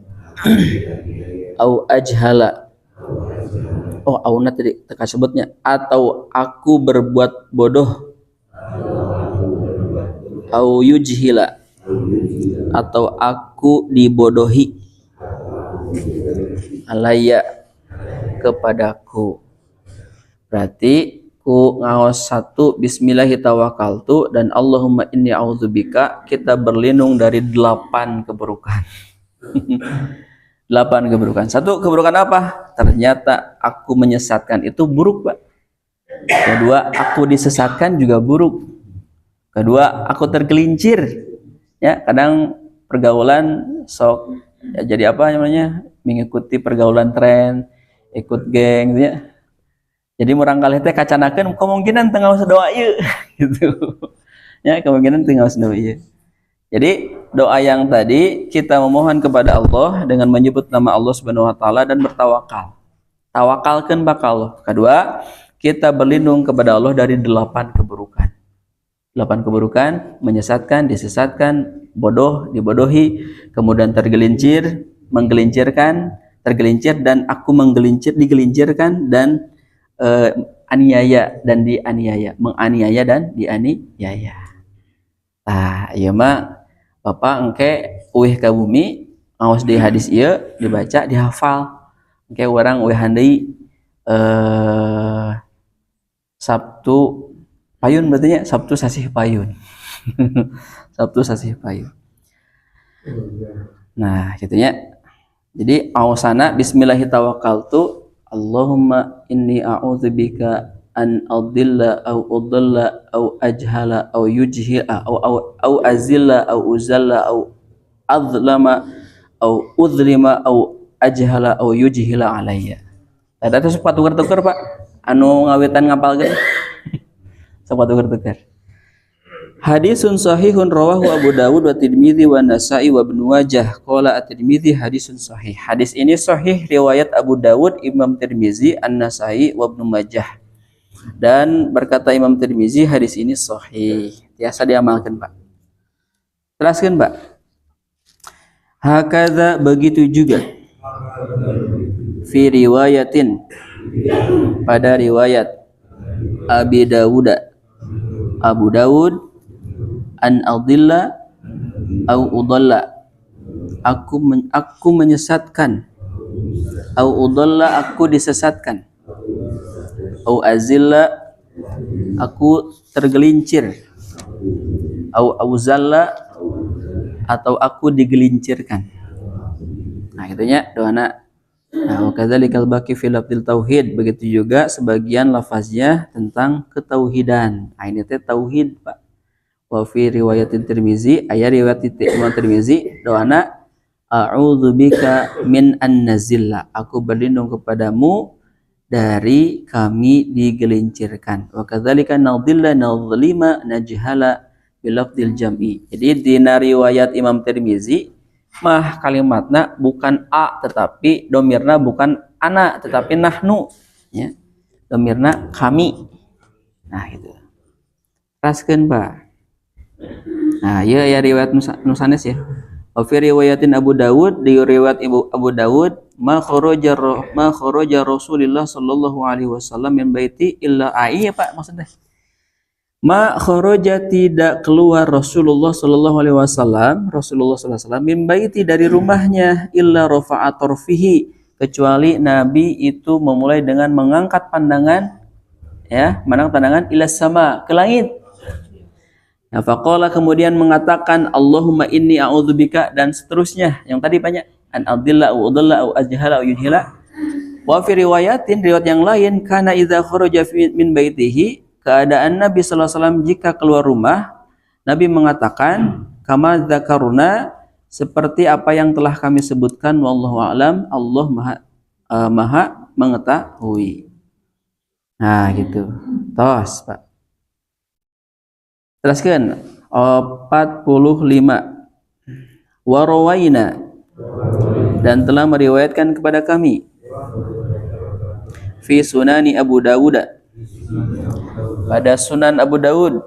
au ajhala auna tadi teka sebutnya atau aku berbuat bodoh au yujhila atau aku dibodohi alayya kepadaku. Berarti ku ngaos satu bismillahirrahmanirrahim dan Allahumma inni a'udzubika, kita berlindung dari 8 keburukan. 8 keburukan. Satu keburukan apa? Ternyata aku menyesatkan, itu buruk, Pak. Kedua, aku disesatkan juga buruk. Kedua, aku tergelincir. Ya, kadang pergaulan sok ya, jadi apa namanya? Mengikuti pergaulan tren, ikut geng gitu ya. Jadi murang kalih teh kacanakeun kemungkinan teu ngaos doa ieu gitu. Ya, kemungkinan teu ngaos doa ieu. Jadi doa yang tadi kita memohon kepada Allah dengan menyebut nama Allah Subhanahu wa taala dan bertawakal. Tawakalkeun ka Allah. Kedua, kita berlindung kepada Allah dari 8 keburukan. 8 keburukan, menyesatkan, disesatkan, bodoh, dibodohi, kemudian tergelincir, menggelincirkan, tergelincir dan aku menggelincir, digelincirkan dan aniaya dan dianiaya, menganiaya dan dianiaya. Ieu mah Bapak engke uih ka bumi ngaos di hadis ieu dibaca dihafal kayak orang we handai Sabtu payun berarti nya Sabtu sasih payun. Sabtu sasih payun. Nah, gitunya. Jadi awasana bismillahirrahmanirrahim. Allahumma inni a'udzubika an adilla au udalla au ajhala au yujhila au azilla au uzalla au azlama au udlima au ajhala au yujhila alayya. Ada tuh sepatu tukar Pak. Anu ngawetan ngapal gede. Sepatu tukar. Hadisun sahihun rawahu Abu Dawud wa Tirmidzi wa Nasa'i wa Ibnu Majah. Qala At-Tirmidzi hadisun sahih. Hadis ini sahih riwayat Abu Dawud, Imam Tirmidzi, An-Nasa'i wa Ibnu Majah. Dan berkata Imam Tirmidzi hadis ini sahih. Biasa diamalkan, Pak. Teruskan, Pak. Hakadha begitu juga. Fi riwayatin pada riwayat Abi Dawud, Abu Dawud an adilla au udalla aku menyesatkan au udalla aku disesatkan au azilla aku tergelincir au auzalla atau aku digelincirkan. Nah itunya doana. Nah wakadzalikal baqi fil lafzil tauhid, begitu juga sebagian lafaznya tentang ketauhidan. Nah ini teh tauhid, Pak. Wa fi riwayatin Tirmizi, aya riwayat Imam Tirmizi doana a'udzubika min an-nazilla, aku berlindung kepadamu dari kami digelincirkan. Wa kadzalika nadhilla nadhlima najhala bil lafdzil jam'i. Jadi di riwayat Imam Tirmizi mah kalimatna bukan a tetapi domirna bukan ana tetapi nahnu ya. Domirna kami. Nah itu. Raskeun, Pak. Nah, ya riwayat nusanes ya. Wa fi riwayatin Abu Dawud, di riwayat Abu Dawud, ma kharaja Rasulullah sallallahu alaihi wasallam min baiti illa ya Pak maksudnya. Ma kharaja tidak keluar Rasulullah sallallahu alaihi wasallam, Rasulullah sallallahu alaihi wasallam min baiti dari rumahnya illa rafa'a tarfihi, kecuali Nabi itu memulai dengan mengangkat pandangan ya, memandang pandangan ila sama, ke langit. Nah, faqala kemudian mengatakan Allahumma inni a'udzubika dan seterusnya yang tadi banyak an adilla au udalla au ajhala au yunhila. Wa fi riwayatin riwayat yang lain kana idza kharaja min baitihi, keadaan Nabi sallallahu alaihi wasallam jika keluar rumah Nabi mengatakan kama dzakaruna, seperti apa yang telah kami sebutkan, wallahu a'lam, Allah maha mengetahui. Nah gitu. Tos, Pak. Teruskan 45. Warawaina, dan telah meriwayatkan kepada kami fi sunani Abu Dawud, pada Sunan Abu Dawud,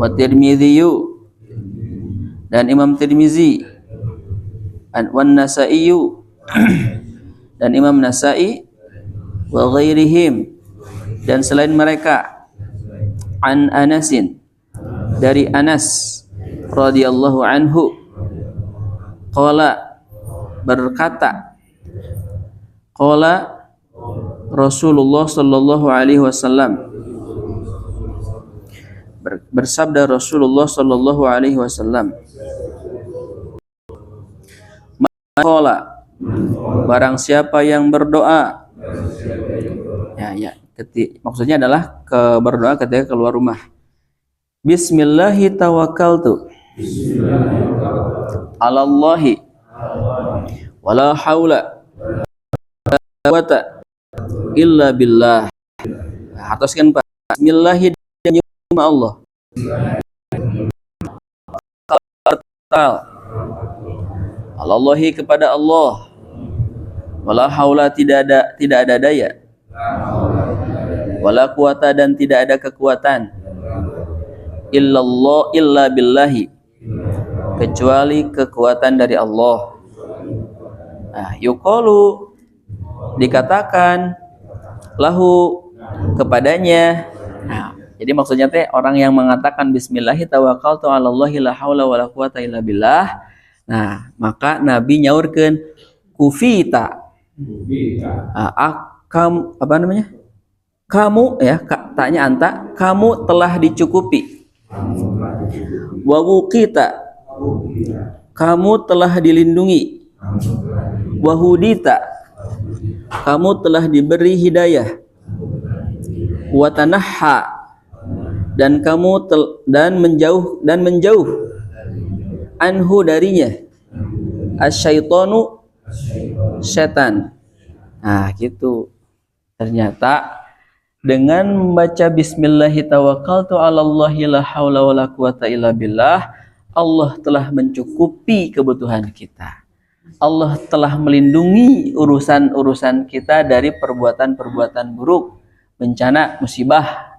wa Tirmidzi dan Imam Tirmizi, wan Nasa'i dan Imam Nasa'i, wa ghairihim dan selain mereka, an Anasin dari Anas radhiyallahu anhu, qala berkata, qala Rasulullah sallallahu alaihi wasallam, bersabda Rasulullah sallallahu alaihi wasallam, qala barang siapa yang berdoa ya maksudnya adalah berdoa ketika keluar rumah. Bismillahi tawakkaltu alallahi wala haula wala quwata illa billah. Hatuskan, Pak. Bismillahi dengan nama Allah. Alallahi kepada Allah. Wala haula tidak ada daya. Wala quwata dan tidak ada kekuatan. Illallah illa billahi, kecuali kekuatan dari Allah. Nah, yuqalu dikatakan lahu kepadanya. Nah, jadi maksudnya teh orang yang mengatakan bismillahi tawakkaltu 'alallahi la haula wala quwata illa billah, Nah, maka Nabi nyaurkeun kufita. Kita Apa namanya? Kamu ya, taknya anta, kamu telah dicukupi. kamu telah dicukupi. Wa wuqita, Kita kamu telah dilindungi. kamu telah dicukupi. Wa hudita, kamu telah diberi hidayah. Wa tanahha, dan kamu dan menjauh anhu darinya asyaitonu setan. Nah gitu, ternyata dengan membaca bismillahi tawakkaltu 'alallahi la haula wala quwata illa billah, Allah telah mencukupi kebutuhan kita. Allah telah melindungi urusan-urusan kita dari perbuatan-perbuatan buruk, bencana, musibah.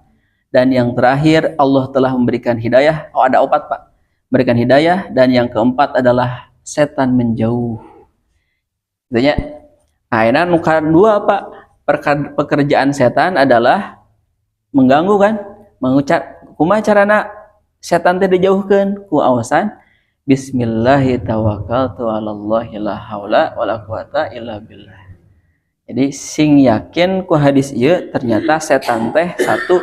Dan yang terakhir, Allah telah memberikan hidayah. Oh, ada 4, Pak. Memberikan hidayah. Dan yang keempat adalah setan menjauh. Artinya, nah, nuka 2, Pak. Pekerjaan setan adalah mengganggu kan? Mengucap, kumaha carana setan teh dijauhkeun ku awasan bismillahi tawakkaltu 'alallahi la haula wala quwata illa billah. Jadi sing yakin ku hadis ieu ternyata setan teh satu,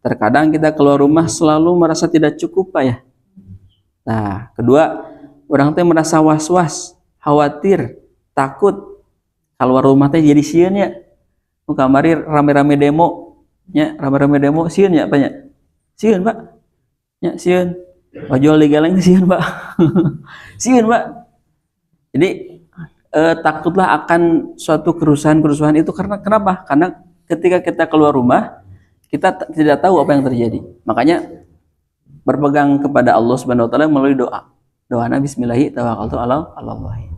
terkadang kita keluar rumah selalu merasa tidak cukup, Pak ya. Nah, kedua, orang teh merasa was-was, khawatir, takut keluar rumah teh jadi sieun ya. Nu kamari rame-rame demo nya, rame-rame demo sieun ya, Pak nya. Sieun, Pak. Nya sieun. Ojol digeleng sieun, Pak. Sieun, Pak. Jadi takutlah akan suatu kerusuhan-kerusuhan itu karena kenapa? Karena ketika kita keluar rumah kita tidak tahu apa yang terjadi. Makanya berpegang kepada Allah Subhanahu wa taala melalui doa. Doana bismillahi tawakkaltu 'alallahi.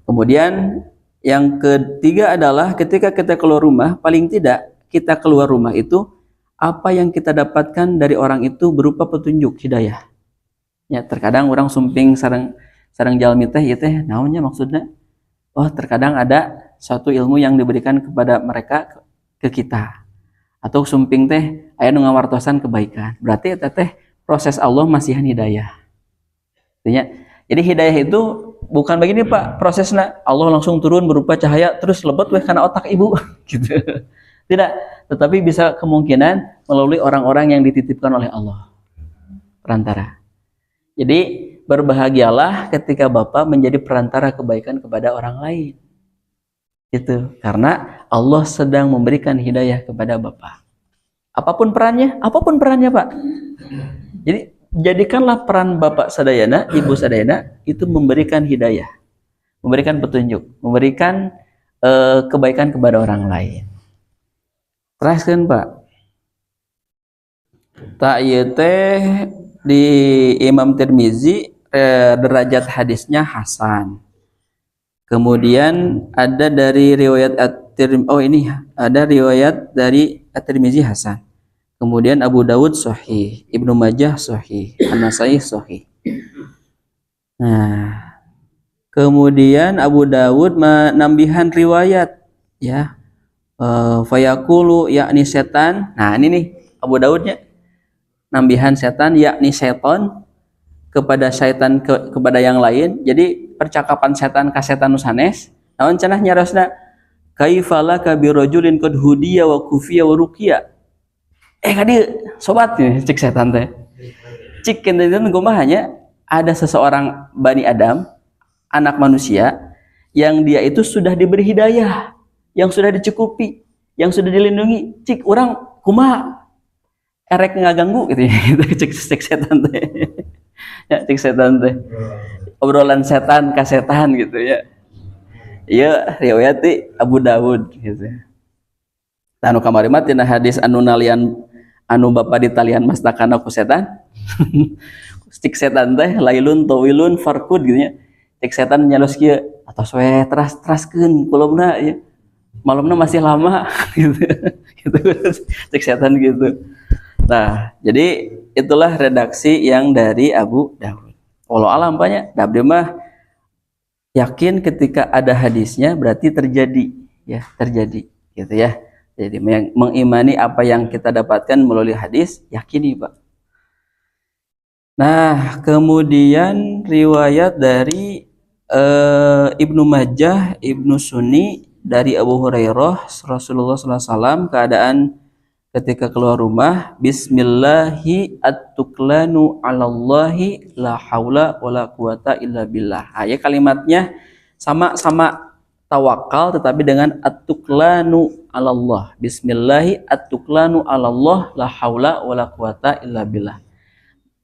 Kemudian yang ketiga adalah ketika kita keluar rumah, paling tidak kita keluar rumah itu apa yang kita dapatkan dari orang itu berupa petunjuk hidayah. Ya, terkadang orang sumping sareng jalmi teh ieu teh naonnya maksudnya? Oh, terkadang ada suatu ilmu yang diberikan kepada mereka ke kita. Atau sumping teh aya nu ngawartosan kebaikan. Berarti eta teh proses Allah masihan hidayah. Artinya, jadi hidayah itu bukan begini, Pak, prosesnya Allah langsung turun berupa cahaya terus lebet weh karena otak ibu gitu. Tidak, tetapi bisa kemungkinan melalui orang-orang yang dititipkan oleh Allah, perantara. Jadi berbahagialah ketika Bapak menjadi perantara kebaikan kepada orang lain. Gitu. Karena Allah sedang memberikan hidayah kepada Bapak. Apapun perannya, Pak. Jadi jadikanlah peran Bapak sadayana, Ibu sadayana itu memberikan hidayah, memberikan petunjuk, memberikan kebaikan kepada orang lain. Teruskan, Pak. Tak ieu teh di Imam Tirmizi derajat hadisnya hasan. Kemudian ada dari riwayat ada riwayat dari At-Tirmizi hasan. Kemudian Abu Dawud sahih, Ibnu Majah sahih, An-Nasai sahih. Nah, kemudian Abu Dawud menambihan riwayat ya. Fayaqulu yakni setan. Nah, ini nih Abu Dawudnya. Nambihan setan yakni seton kepada syaitan kepada yang lain. Jadi percakapan setan ka setan nu sanes naon cenah nyarosna kaifala ka birajulin qad hudiya wa kufiya wa ruqiya. Kadi sobat cik setan teh. Cik kenteun kumahanya ada seseorang Bani Adam, anak manusia yang dia itu sudah diberi hidayah, yang sudah dicukupi, yang sudah dilindungi. Cik orang kumaha erek ngaganggu gitu ya. Cik setan teh. Ya, cik setan teh. Obrolan setan ka setan gitu ya. Iya, riwayat Abu Dawud gitu. Anu kamari mah tina hadis anu nalian anu bapa ditalian mastakana ku setan. Cik setan teh lailun tawilun farkud gitu ya. Cik setan nyalos kieu atos we teraskeun kulumna ya. Malamna masih lama gitu. Gitu cik setan gitu. Nah, jadi itulah redaksi yang dari Abu Dawud. Walau alam banyak, abdi mah yakin ketika ada hadisnya berarti terjadi, ya terjadi, gitu ya. Jadi mengimani apa yang kita dapatkan melalui hadis, yakini, Pak. Nah, kemudian riwayat dari Ibnu Majah, Ibnu Sunni dari Abu Hurairah, Rasulullah SAW keadaan ketika keluar rumah, Bismillahi at-tuklanu 'alallahi la haula wala quwata illa billah. Ah, ya kalimatnya sama-sama tawakal tetapi dengan at-tuklanu 'alallah. Bismillahi at-tuklanu 'alallah la haula wala quwata illa billah.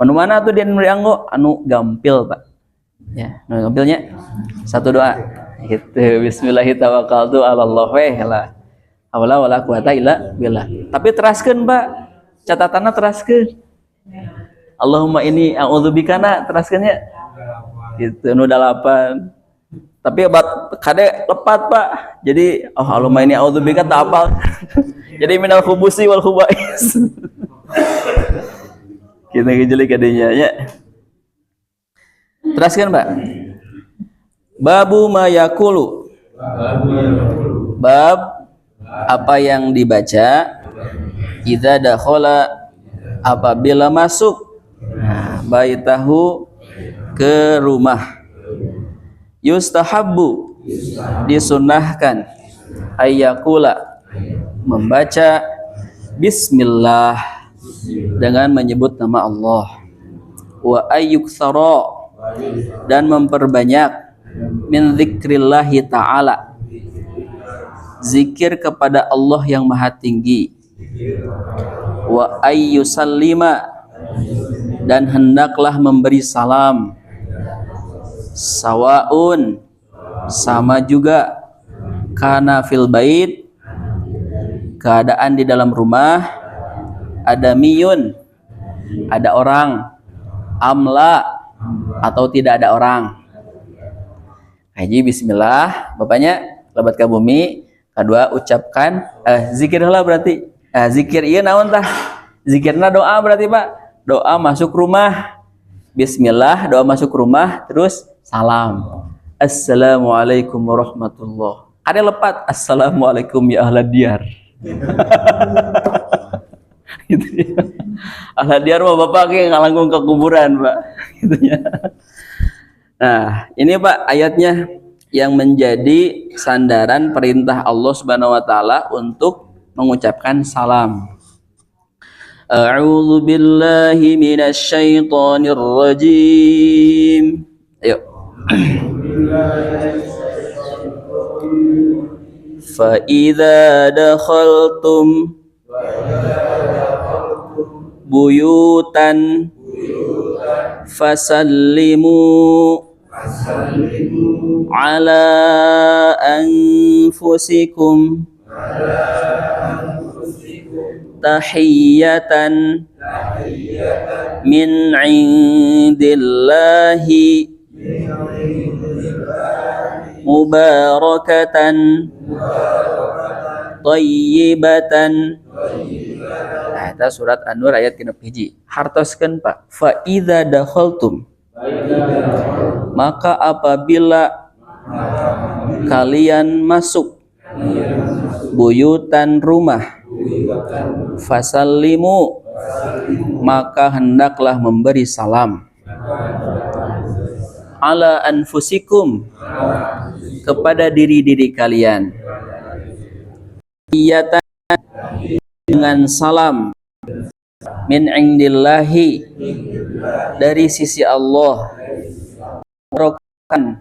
Anu mana tuh dia anggo anu gampil, Pak. Ya, anu gampilnya satu doa. Gitu, bismillahi tawakkaltu 'alallah weh lah. Haula wala quwata illa billah. Tapi teraskeun, Pak. Catatanna teraskeun. Allahumma ini a'udzubikana teraskeun nya. Gitu nu 8. Tapi obat kade lepat, Pak. Jadi Allahumma ini a'udzubika tak apal. Jadi minal khubusi wal khubais. Kita ngejeli kadenya ya. Teraskan, Pak. Babu mayakulu. Bab apa yang dibaca idza dakhala apabila masuk baitahu ke rumah. Yustahabbu disunahkan ayyakula membaca bismillah dengan menyebut nama Allah, wa ayyuktsara dan memperbanyak min dzikrillahi ta'ala zikir kepada Allah yang maha tinggi, wa ayyusallima dan hendaklah memberi salam, sawaun sama juga, kana fil bait keadaan di dalam rumah, ada miyun ada orang, amla atau tidak ada orang. Haji bismillah bapaknya lebat ka bumi, kedua ucapkan zikir heula berarti zikir ieu naon tah, zikirna doa berarti Pak, doa masuk rumah, bismillah doa masuk rumah, terus salam, assalamualaikum warahmatullah, ada lepat assalamualaikum ya ahlad diyar. Gitu ya. Ahlad diyar mah bapak kayak ngalanggung ke kuburan, Pak. Gitu ya. Nah, ini Pak ayatnya yang menjadi sandaran perintah Allah Subhanahu wa taala untuk mengucapkan salam. A'udzu billahi minasy syaithanir rajim. Ayo. Fa idza dakhaltum buyutan fasallimu ala anfusikum tahiyatan min indillahi mubarakatan tayyibatan. Nah, itu surat An-Nur ayat genep hiji. Hartoskeun Pak. Fa idza dakhaltum, maka apabila kalian masuk buyutan rumah, fasallimu maka hendaklah memberi salam, ala anfusikum kepada diri-diri kalian, iyatan dengan salam, min indillahi dari sisi Allah, barokan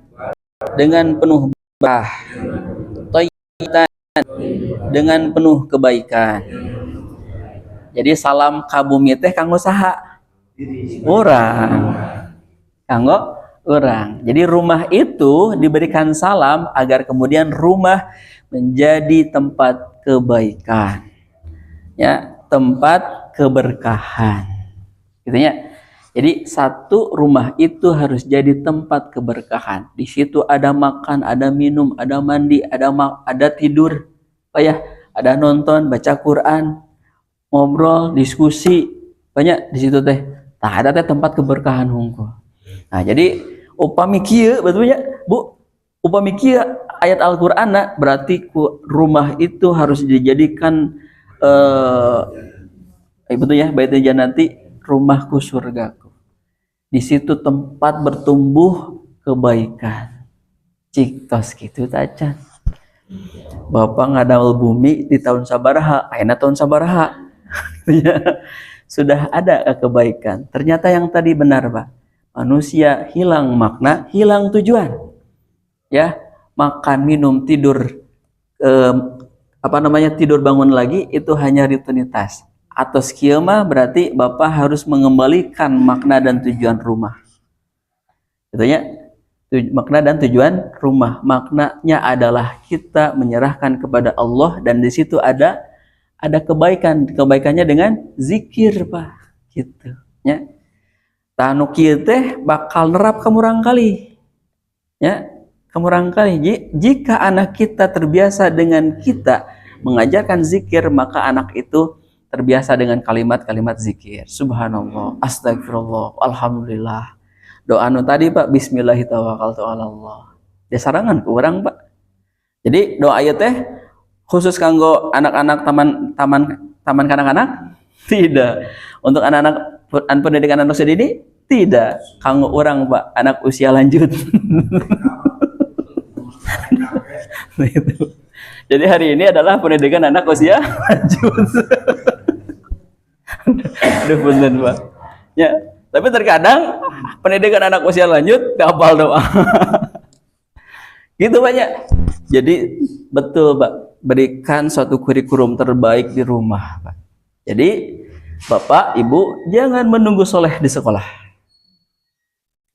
dengan penuh berkah, thayyiban dengan penuh kebaikan. Jadi salam kabumi teh kanggo saha? Urang. Kanggo urang. Jadi rumah itu diberikan salam agar kemudian rumah menjadi tempat kebaikan. Ya, tempat keberkahan. Gitu ya. Jadi satu rumah itu harus jadi tempat keberkahan. Di situ ada makan, ada minum, ada mandi, ada tidur, ada nonton, baca Quran, ngobrol, diskusi, banyak di situ teh. Nah, ada teh tempat keberkahan hungkul. Nah, jadi upami kieu betulnya, Bu, upami kieu ayat Al-Qur'an berarti rumah itu harus dijadikan betul ya, baitul jannati, rumahku surgaku. Di situ tempat bertumbuh kebaikan. Ciktos gitu tacan. Bapak ngadal bumi di tahun sabaraha, ayeuna tahun sabaraha. Sudah ada kebaikan. Ternyata yang tadi benar, Pak. Manusia hilang makna, hilang tujuan. Ya, makan, minum, tidur, tidur bangun lagi itu hanya rutinitas. Atau skema berarti Bapak harus mengembalikan makna dan tujuan rumah. Itunya makna dan tujuan rumah. Maknanya adalah kita menyerahkan kepada Allah dan di situ ada kebaikan. Kebaikannya dengan zikir, Pak. Gitu, ya. Tanu kieu teh bakal nerap kamurang kali. Ya, kamurang kali. Jika anak kita terbiasa dengan kita mengajarkan zikir, maka anak itu terbiasa dengan kalimat-kalimat zikir. Subhanallah, astagfirullah, alhamdulillah. Doa anu tadi, Pak, bismillahirrahmanirrahim. Dia sarangan ke orang, Pak. Jadi doa ieu teh khusus kanggo anak-anak taman kanak-kanak? Tidak. Untuk anak-anak pendidikan anak usia dini? Tidak. Kanggo orang, Pak, anak usia lanjut. Jadi hari ini adalah pendidikan anak usia lanjut. Aduh, bener, Pak. Ya, tapi terkadang pendidikan anak usia lanjut hafal doa. Gitu banyak. Jadi betul, Pak, berikan suatu kurikulum terbaik di rumah, Pak. Jadi Bapak, Ibu jangan menunggu soleh di sekolah.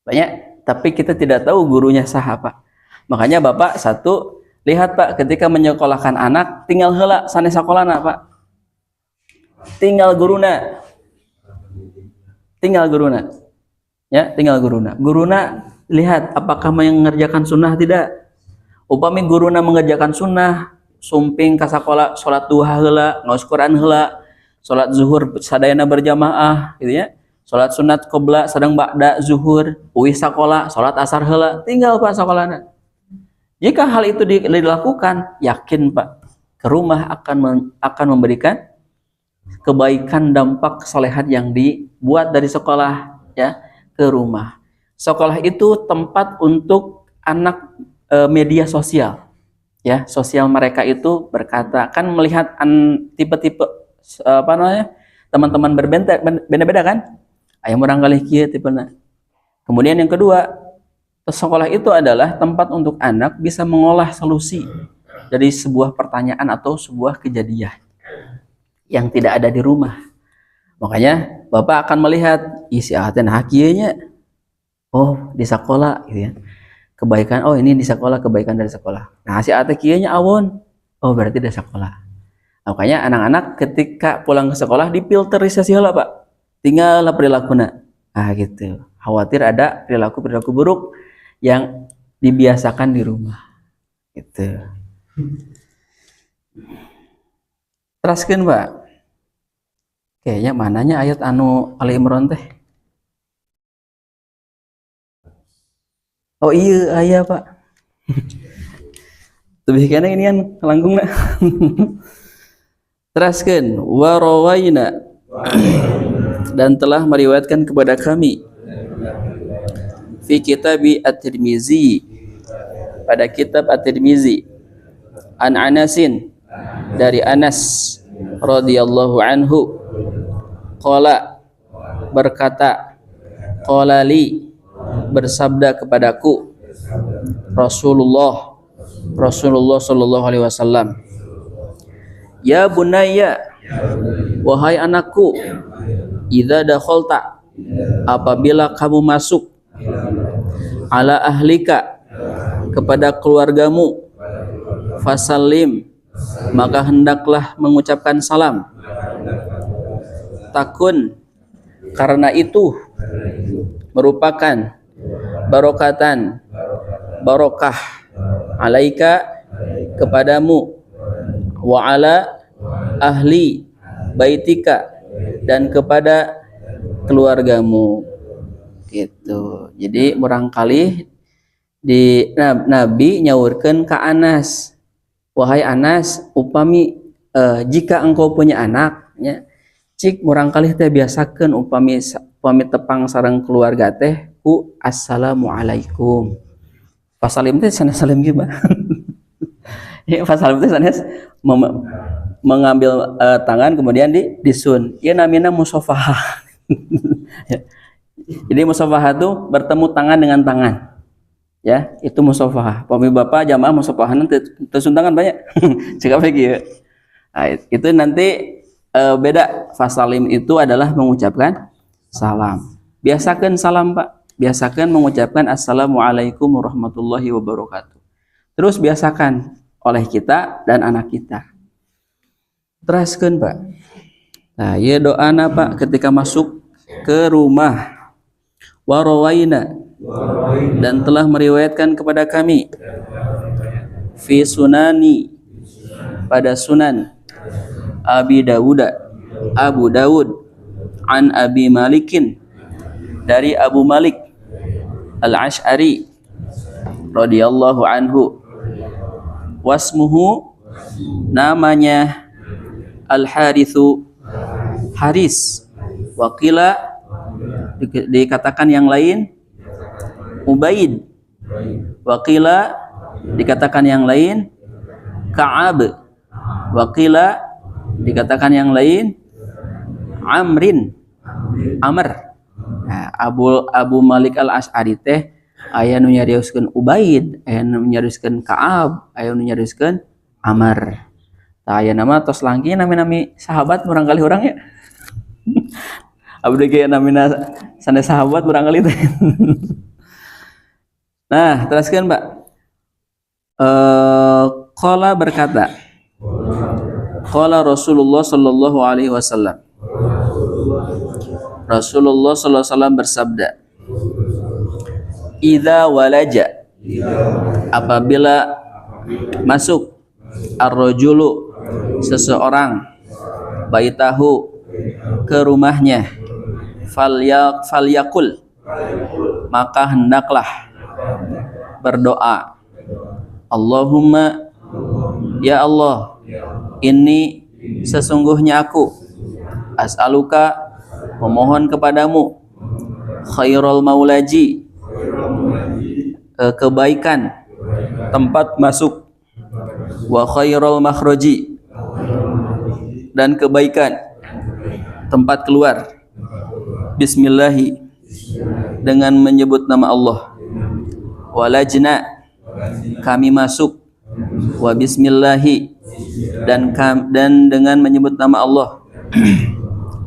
Banyak, tapi kita tidak tahu gurunya saha, Pak. Makanya Bapak satu lihat, Pak, ketika menyekolahkan anak tinggal heula sanes sakolana, Pak. Tinggal guruna. Ya, tinggal guruna. Guruna lihat apakah mengerjakan sunnah tidak. Upami guruna mengerjakan sunnah, sumping ka sakola, salat duha heula, ngaos Quran heula, salat zuhur sadayana berjamaah, gitu ya. Salat sunat qobla sadang ba'da zuhur, uih sakola, salat asar heula, tinggal, Pak, sakolana. Jika hal itu dilakukan, yakin, Pak, ke rumah akan memberikan kebaikan, dampak kesolehan yang dibuat dari sekolah, ya, ke rumah. Sekolah itu tempat untuk anak media sosial, ya. Sosial mereka itu berkata, kan melihat tipe-tipe teman-teman berbeda-beda kan. Aya murang kali kieu tipena. Kemudian yang kedua, sekolah itu adalah tempat untuk anak bisa mengolah solusi dari sebuah pertanyaan atau sebuah kejadian yang tidak ada di rumah. Makanya Bapak akan melihat isi aten hakieunya. Oh, di sekolah, gitu ya. Kebaikan, oh ini di sekolah, kebaikan dari sekolah. Nah, si ate kieunya awon. Oh, berarti dari sekolah. Makanya anak-anak ketika pulang ke sekolah difilterisasi heula, Pak. Tinggallah perilakunya. Ah, gitu. Khawatir ada perilaku buruk yang dibiasakan di rumah. Gitu. Teruskeun, Pak. Kayaknya mananya ayat anu Ali Imran teh? Oh iya, ayah, Pak. Lebih kena ini kan langgungna. Teruskeun, wa rawaina, dan telah meriwayatkan kepada kami fi kitabi at-Tirmizi, pada kitab at-Tirmizi, an Anasin, dari Anas radhiyallahu anhu, qala, berkata, qala li, bersabda kepadaku Rasulullah sallallahu alaihi wasallam, ya bunayya, wahai anakku, idza dakhalta, apabila kamu masuk, ala ahlika, kepada keluargamu, fasallim, maka hendaklah mengucapkan salam. Takun, karena itu merupakan barokatan, barokah, alaika, kepadamu, wa ala ahli baitika, dan kepada keluargamu. Gitu. Jadi barangkali di Nabi nyaurkeun ka Anas, wahai Anas, upami jika engkau punya anak, ya, cik barangkali teh biasakeun upami pamit tepang sareng keluarga teh ku assalamualaikum. Pasalim teh sanes salim gimana? Ya, pasalim teh sanes mengambil tangan kemudian disun. Ya namina musafahah. Jadi musafahah itu bertemu tangan dengan tangan. Ya, itu musafahah. Pami bapak jamaah musafahah nanti tersun tangan banyak. Cekap lagi ya. Nah, itu nanti beda. Fasalim itu adalah mengucapkan salam. Biasakan salam Pak. Biasakan mengucapkan assalamualaikum warahmatullahi wabarakatuh. Terus biasakan oleh kita dan anak kita. Teraskan Pak. Nah, ya doana Pak ketika masuk ke rumah. Warawaina, dan telah meriwayatkan kepada kami fi sunani, pada sunan Abi Dawud, Abu Dawud, an Abi Malikin, dari Abu Malik Al-Ash'ari radhiyallahu anhu, wasmuhu, namanya Al-Harithu, Haris, wakila, dikatakan yang lain Ubaid, wakila, dikatakan yang lain Ka'ab, wakila, dikatakan yang lain Amrin, Amr. Nah, Abu Malik Al-Ash'ari teh aya nu nyarioskeun Ubaid, aya nu nyarioskeun Ka'ab, aya nu nyarioskeun Amr. Tah aya nama tos langki nami-nami sahabat barangkali urang ya. Abdi ge namina sanes sahabat barangkali teh. Nah, teruskan Mbak. Qala berkata, qala Rasulullah sallallahu alaihi wasallam. Rasulullah sallallahu alaihi wasallam bersabda, idza walaja, apabila masuk ar-rajulu, seseorang, baitahu, ke rumahnya, falyakul, maka hendaklah berdoa, Allahumma, ya Allah, ini sesungguhnya aku, as'aluka, memohon kepadamu, khairul maulaji, kebaikan tempat masuk, wa khairul makhraji, dan kebaikan tempat keluar, bismillahi, dengan menyebut nama Allah, walajna, kami masuk, wa bismillahi, dan dengan menyebut nama Allah,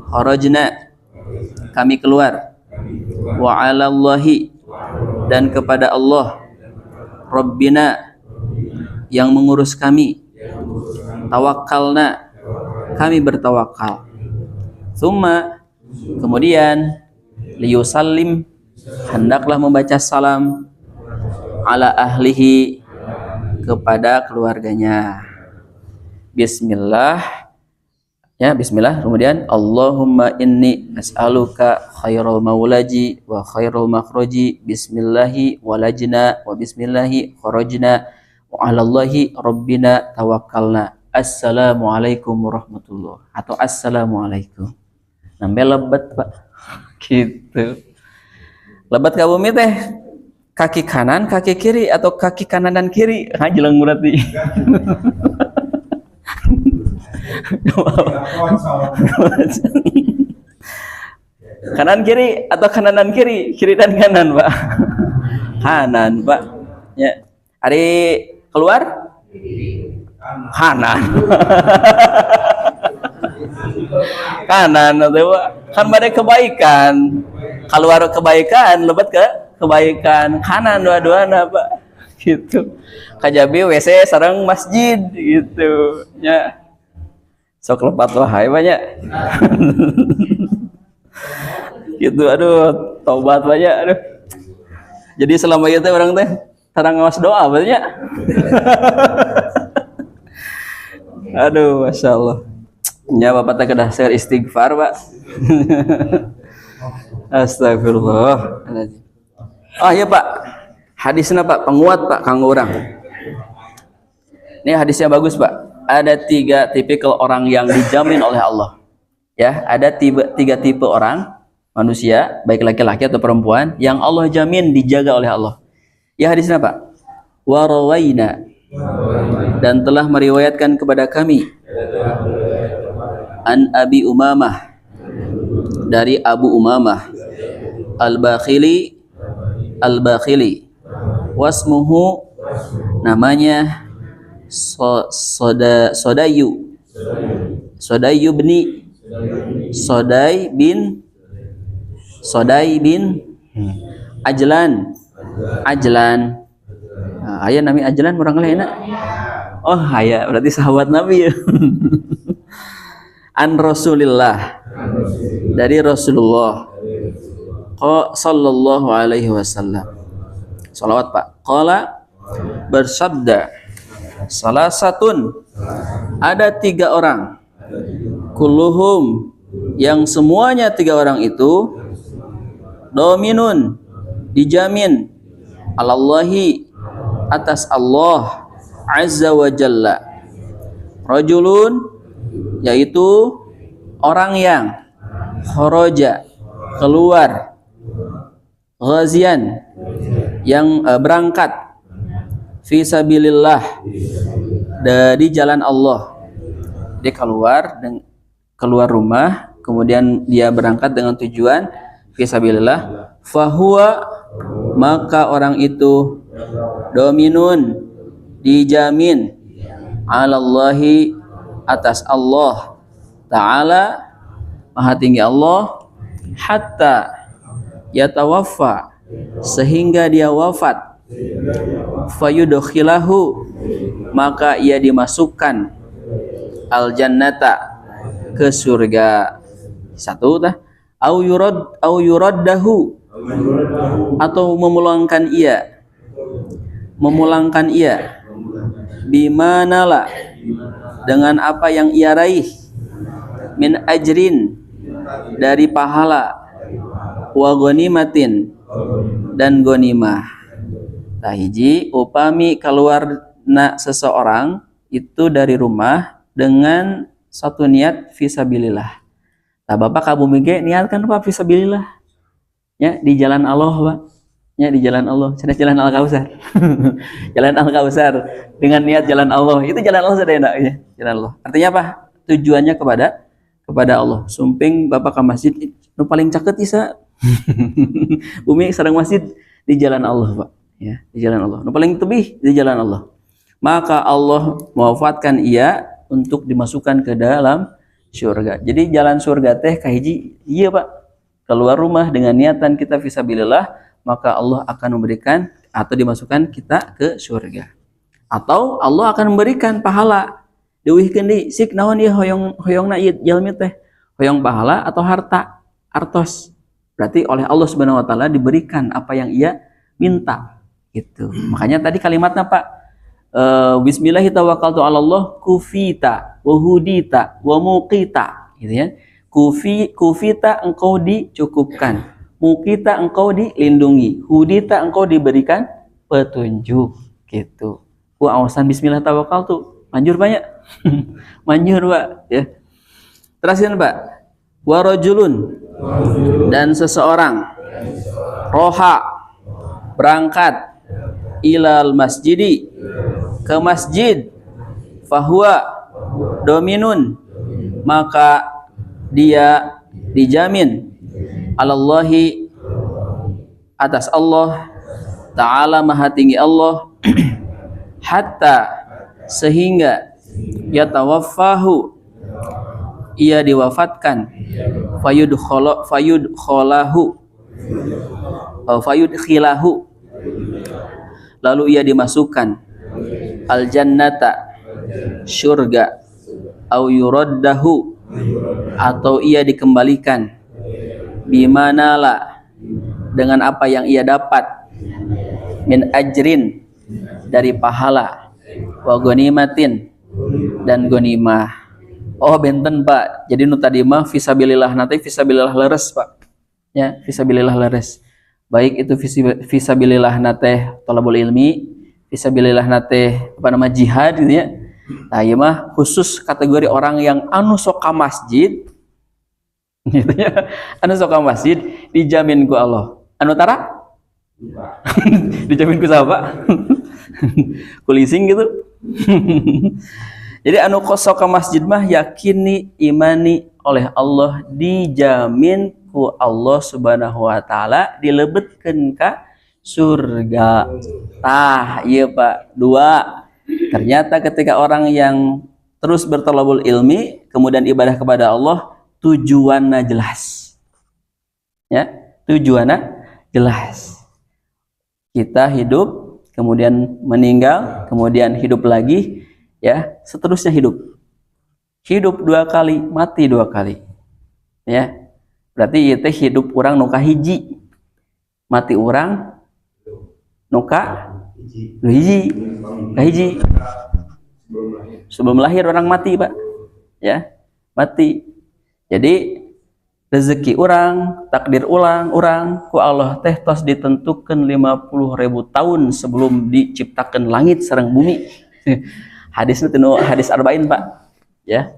kharajna, kami keluar, wa alallahi, dan kepada Allah, Rabbina, yang mengurus kami, tawakkalna, kami bertawakal, thumma, kemudian, liyusallim, hendaklah membaca salam, ala ahlihi, kepada keluarganya, bismillah, ya bismillah, kemudian Allahumma inni as'aluka khairul maulaji wa khairul makhraji, bismillahi walajna wa bismillahi kharajna wa alallahi rabbina tawakkalna, assalamualaikum warahmatullahi, atau assalamualaikum. Nambe lebat Pak gitu. Lebat ka bumi teh kaki kanan, kaki kiri, atau kaki kanan dan kiri? Jelang berarti. Kanan kiri atau kanan dan kiri? Kiri dan kanan Pak. Kanan Pak. Ya. Hari keluar? Kanan. Kanan atau Pak. Kan pada kebaikan. Keluar kebaikan, lebat ke kebaikan. Kanan dua-duanya Pak. Gitu. Kajabi WC sareng masjid gitu. Ya. Sok lepat wahai banyak. Gitu, aduh, taubat banyak, aduh. Jadi selama itu orang teh tarang ngawas doa banyak. Aduh, masya Allah. Ya bapak teh kedah seueur istighfar Pak. Astagfirullah. Ah ya Pak, hadisnya Pak penguat Pak kanggo urang. Ini hadisnya bagus Pak. Ada 3 tipikal orang yang dijamin oleh Allah. Ya, ada 3 tipe orang. manusia, baik laki-laki atau perempuan, yang Allah jamin dijaga oleh Allah. Ya hadisnya Pak. Warawaina, dan telah meriwayatkan kepada kami an Abi Umamah, dari Abu Umamah Al-Bakhili, wasmuhu, namanya Sodayu bin Ajlan. Nah, ayah nami Ajlan orang lain. Oh ayah berarti sahabat Nabi ya. An Rasulillah, dari Rasulullah sallallahu alaihi wasallam. Salawat Pak. Qala, bersabda, salah satun, ada 3 orang, kulluhum, yang semuanya 3 orang itu, dominun, dijamin, alallahi, atas Allah azza wa jalla, rajulun, yaitu orang yang kharaja, keluar, ghazian, yang berangkat, fi sabilillah, dari jalan Allah. Dia keluar rumah, kemudian dia berangkat dengan tujuan fi sabilillah, fahuwa, maka orang itu dominun, dijamin, alallahi, atas Allah Ta'ala, maha tinggi Allah, hatta yatawaffa, sehingga dia wafat, fayudkhilahu, maka ia dimasukkan, al jannata, ke surga. Satu tah, au yuraddahu, atau memulangkan ia, bimanala, dengan apa yang ia raih, min ajrin, dari pahala, wa ghanimatin, dan ghanimah. Tahiji, upami keluarna seseorang itu dari rumah dengan satu niat fisabilillah. Nah, Bapak kabumige niatkan apa fisabilillah? Ya, di jalan Allah, Pak. Ya, di jalan Allah. Sana jalan Al-Kausar. Jalan Al-Kausar dengan niat jalan Allah. Itu jalan Allah sudah enak ya, jalan Allah. Artinya apa? Tujuannya kepada Allah. Sumping Bapak ke masjid nu paling caket isa. Bumi sareng masjid di jalan Allah, Pak. Ya, di jalan Allah. Nu paling tebih di jalan Allah. Maka Allah mewafatkan ia untuk dimasukkan ke dalam surga. Jadi jalan surga teh kahiji iya, Pak. Keluar rumah dengan niatan kita fisabilillah, maka Allah akan memberikan atau dimasukkan kita ke surga. Atau Allah akan memberikan pahala. Deuwihkeun deui sik naon ieu hoyongna ieu jalmi teh? Hoyong pahala atau harta? Artos. Berarti oleh Allah Subhanahu wa taala diberikan apa yang ia minta. Gitu. Makanya tadi kalimatnya Pak, bismillahi tawakkaltu 'alallah, kufita wa hudita wa muqita, gitu ya. Kufita, engkau dicukupkan, mukita, engkau dilindungi, hudita, engkau diberikan petunjuk, gitu. Awasan bismillah tawakkaltu, manjur banyak. Manjur, Pak, ya. Terakhir, Pak, warajulun, dan seseorang, roha, berangkat, ilal masjidi, ke masjid, fahuwa dominun, maka dia dijamin, alallahi, atas Allah Ta'ala, maha tinggi Allah, hatta, sehingga, yatawaffahu, ia diwafatkan, fayudkhilahu, lalu ia dimasukkan, al jannata, surga, au yuraddahu, atau ia dikembalikan, bimanala, dengan apa yang ia dapat, min ajrin, dari pahala, wa ghanimatin, dan ghanimah. Oh benten Pak, jadi nu tadi mah fisabilillah nanti fisabilillah leres Pak, ya fisabilillah leres, baik itu fisabilillah nate thalabul ilmi, fisabilillah nate apa nama jihad gitu ya. Nah, ieu mah khusus kategori orang yang anu sok ka masjid Gitu ya. Anu sok ka masjid dijamin ku Allah. Anu tara Lupa. dijamin ku siapa? Ku leasing gitu. Jadi anu sok ka masjid mah yakini imani oleh Allah dijamin ku Allah Subhanahu wa taala dilebetkeun ka surga. Tah, iya Pak. Dua. Ternyata ketika orang yang terus bertolabul ilmi kemudian ibadah kepada Allah tujuannya jelas. Ya, tujuannya jelas. Kita hidup, kemudian meninggal, kemudian hidup lagi, ya, seterusnya hidup. Hidup 2 kali, mati 2 kali. Ya. Berarti itu hidup orang nuka hiji. Mati orang nuka hiji. Hiji. Sebelum lahir orang mati, Pak. Ya, mati. Jadi rezeki orang, takdir orang ku Allah teh tos ditentukan 50.000 tahun sebelum diciptakan langit sareng bumi. Hadisnya tinu hadis arba'in, Pak. Ya.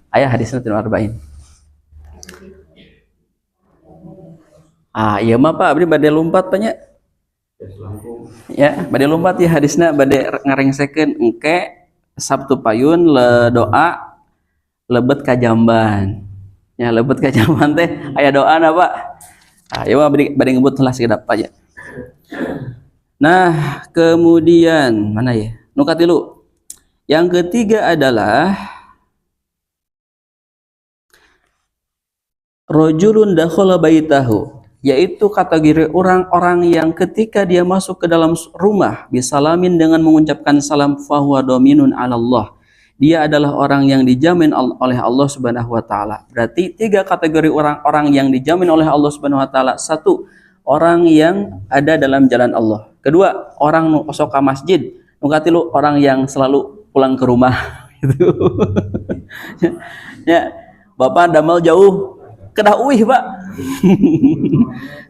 Aya hadisnya tinu arba'in. Ah, iya mah Pak, abdi bade lompat tanya. Ya, bade lompat ya hadisna bade ngarengsekeun engke Sabtu payun le doa lebet ka jamban. Ya, lebet ka jamban teh aya doana, Pak. Ah, ieu mah bade ngebut heula sekedap aja. Nah, kemudian mana ya? Nu katilu. Yang ketiga adalah rajulun dakhala baitahu, yaitu kategori orang-orang yang ketika dia masuk ke dalam rumah bisalamin dengan mengucapkan salam fahuwa dominun 'ala Allah. Dia adalah orang yang dijamin oleh Allah Subhanahu wa taala. Berarti 3 kategori orang-orang yang dijamin oleh Allah Subhanahu wa taala. 1, orang yang ada dalam jalan Allah. Kedua, orang nu sok ka masjid. Nu katilu, orang yang selalu pulang ke rumah gitu. Ya, Bapak damel jauh kedah uih, Pak.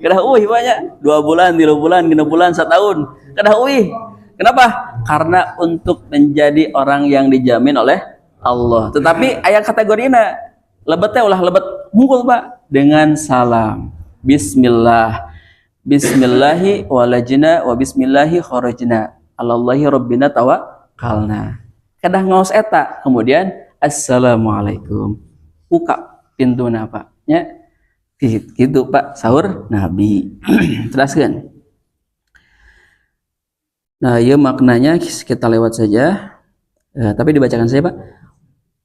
Kedah uih banyak 2 bulan, 3 bulan, 6 bulan, 1 tahun. Kedah uih. Kenapa? Karena untuk menjadi orang yang dijamin oleh Allah. Tetapi ayat kategorina lebetnya ulah lebet mungkul, Pak, dengan salam. Bismillah. Bismillahi walajna wa bismillahi kharajna. Alallahi rabbina tawakkalna. Kedah ngaos eta, kemudian assalamualaikum. Buka pintuna, Pak. Ya. Gitu, Pak, sahur Nabi. Teruskan. Nah, ya maknanya kita lewat saja, tapi dibacakan saja, Pak.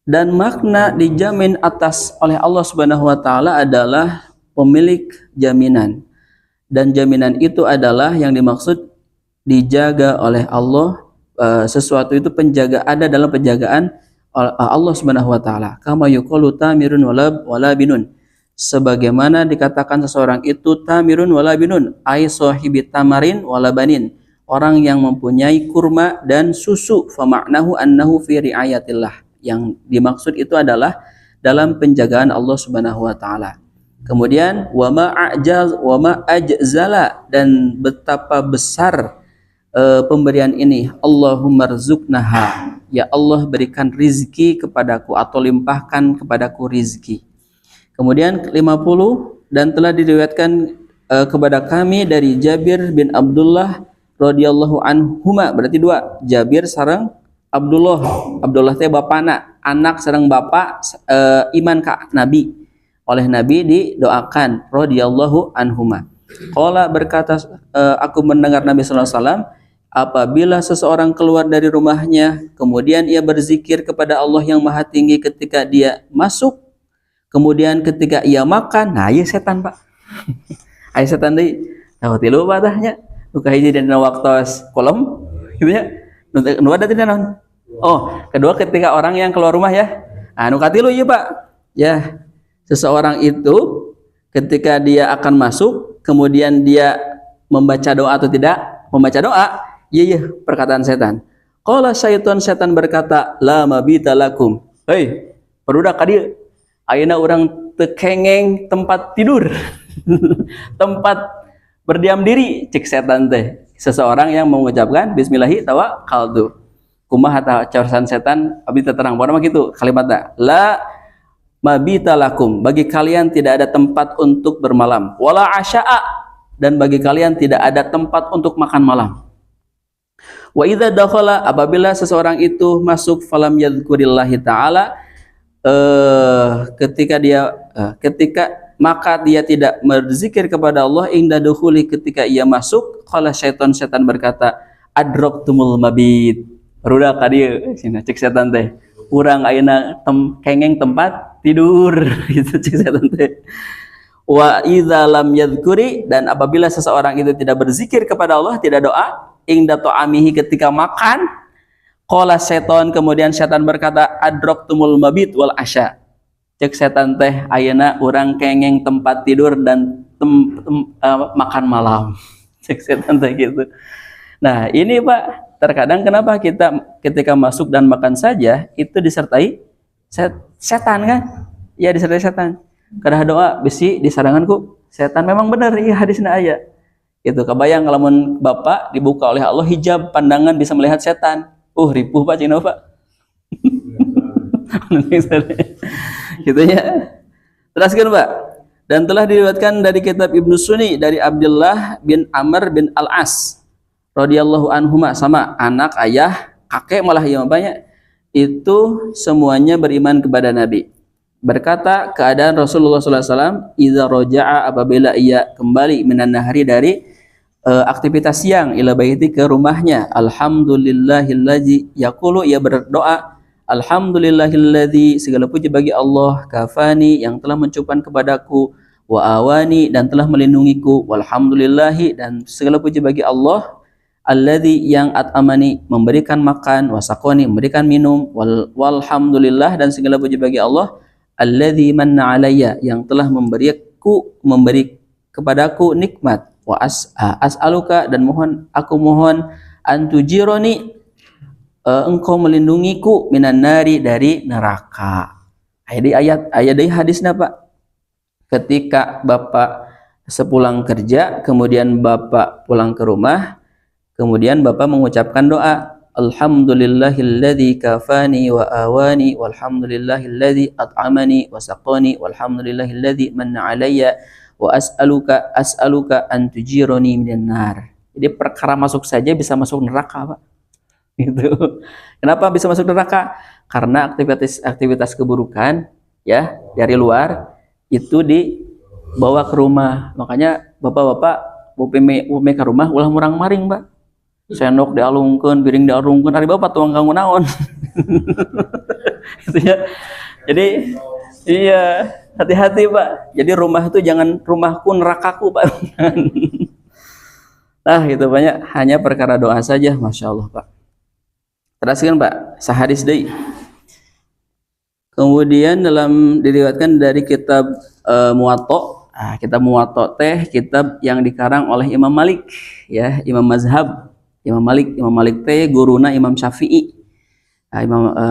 Dan makna dijamin atas oleh Allah Subhanahu wa taala adalah pemilik jaminan. Dan jaminan itu adalah yang dimaksud dijaga oleh Allah, sesuatu itu ada dalam penjagaan Allah Subhanahu wa taala. Kama yuqalu tamirun wala binun. Sebagaimana dikatakan seseorang itu tamirun wala binun, ai sahibi tamarin wala banin. Orang yang mempunyai kurma dan susu, fa ma'nahu annahu fi riayatillah. Yang dimaksud itu adalah dalam penjagaan Allah Subhanahu wa taala. Kemudian wa ma ajzala, dan betapa besar pemberian ini. Allahumma rzuqnaha, ya Allah berikan rizki kepadaku atau limpahkan kepadaku rizki. Kemudian 50, dan telah diriwayatkan kepada kami dari Jabir bin Abdullah radhiyallahu anhuma, berarti 2, Jabir sareng Abdullah. Abdullah teh bapana, anak sareng bapak iman ka Nabi. Oleh Nabi didoakan radhiyallahu anhuma. Qala berkata, aku mendengar Nabi sallallahu alaihi wasallam, apabila seseorang keluar dari rumahnya kemudian ia berzikir kepada Allah yang Maha Tinggi ketika dia masuk, kemudian ketika ia makan, nah ieu setan, Pak. Aya setan deui. Tahu tilu patahnya. Nuka hiji dan waktos kolom gitu ya. Nu ada teh naon? Oh, kedua ketika orang yang keluar rumah ya. Ah, nu katilu ieu, Pak. Ya. Seseorang itu ketika dia akan masuk, kemudian dia membaca doa atau tidak membaca doa, iya perkataan setan. Qala syaitan, setan berkata, la mabita lakum. Hei, perudak ka dieu. Ayeuna urang teu kengeng tempat tidur. Tempat berdiam diri, cek setan teh. Seseorang yang mengucapkan bismillahi tawakkaltu. Kumaha ta carasan setan abdi teu terang pokona mah kitu kalimatna. La mabita lakum, bagi kalian tidak ada tempat untuk bermalam, wala asya'a, dan bagi kalian tidak ada tempat untuk makan malam. Wa idza dakhala, apabila seseorang itu masuk, falam yadhkurillahi taala, ketika maka dia tidak berzikir kepada Allah, inda dukhuli, ketika ia masuk, qala syaitan, setan berkata, adraktumul mabit, rudak ka dieu cenah cek setan teh, urang ayeuna kengeng tempat tidur gitu cek setan teh. Wa idza lam yadhkuri, dan apabila seseorang itu tidak berzikir kepada Allah, tidak doa, inda ta'amihi, ketika makan, qala syaitan, kemudian setan berkata, adraktumul mabit wal asya, cek setan teh ayeuna urang kengeng tempat tidur dan makan malam cek setan teh gitu. Nah ini Pak, terkadang kenapa kita ketika masuk dan makan saja itu disertai setan kan? Ya disertai setan. Kada doa bisi disaranganku setan, memang benar iya hadisna aya. Itu kebayang kalau Bapak dibuka oleh Allah hijab pandangan bisa melihat setan. Ripuh Pak cina Pak. Gitu ya. Teruskan Pak. Dan telah diriwayatkan dari kitab Ibnu Sunni dari Abdullah bin Amr bin Al-As radhiyallahu anhuma, sama anak, ayah, kakek malah yang banyak itu semuanya beriman kepada Nabi. Berkata keadaan Rasulullah SAW, idza roja'a, apabila ia kembali minan nahari dari aktivitas siang, ila baiti, ke rumahnya, alhamdulillahillazi, yaqulu, ia berdoa, alhamdulillahilladzi, segala puji bagi Allah, kafani, yang telah mencukupkan kepadaku, wa awani, dan telah melindungiku, walhamdulillahi, dan segala puji bagi Allah, alladzi, yang at'amani, memberikan makan, wasaqani, memberikan minum, walhamdulillah, dan segala puji bagi Allah, alladzi manna alayya, yang telah memberi kepadaku nikmat, wa as'aluka, dan aku mohon, antujironi, engkau melindungiku, minan nari, dari neraka. Ayat dari hadisnya Pak, ketika Bapak sepulang kerja, kemudian Bapak pulang ke rumah, kemudian Bapak mengucapkan doa, alhamdulillahilladzi kafani wa awani, walhamdulillahilladzi at'amani wa saqani, walhamdulillahilladzi manna alayya, wa as'aluka an tujironi minan nar. Jadi perkara masuk saja bisa masuk neraka Pak. Gitu. Kenapa bisa masuk neraka? Karena aktivitas keburukan ya dari luar itu dibawa ke rumah. Makanya bapak-bapak bupe ke rumah ulah murang maring Pak. Sendok dialungkeun, piring dialungkeun, ari bapak tuang kanggo naon. Gitu ya. Jadi iya, hati-hati Pak. Jadi rumah itu jangan rumahku nerakaku Pak. Nah itu banyak, hanya perkara doa saja, Masya Allah Pak. Teruskan Pak, sahadis deui. Kemudian diriwayatkan dari kitab Muwatta. Kitab Muwatta teh kitab yang dikarang oleh Imam Malik, ya, Imam Mazhab. Imam Malik teh guruna Imam Syafi'i.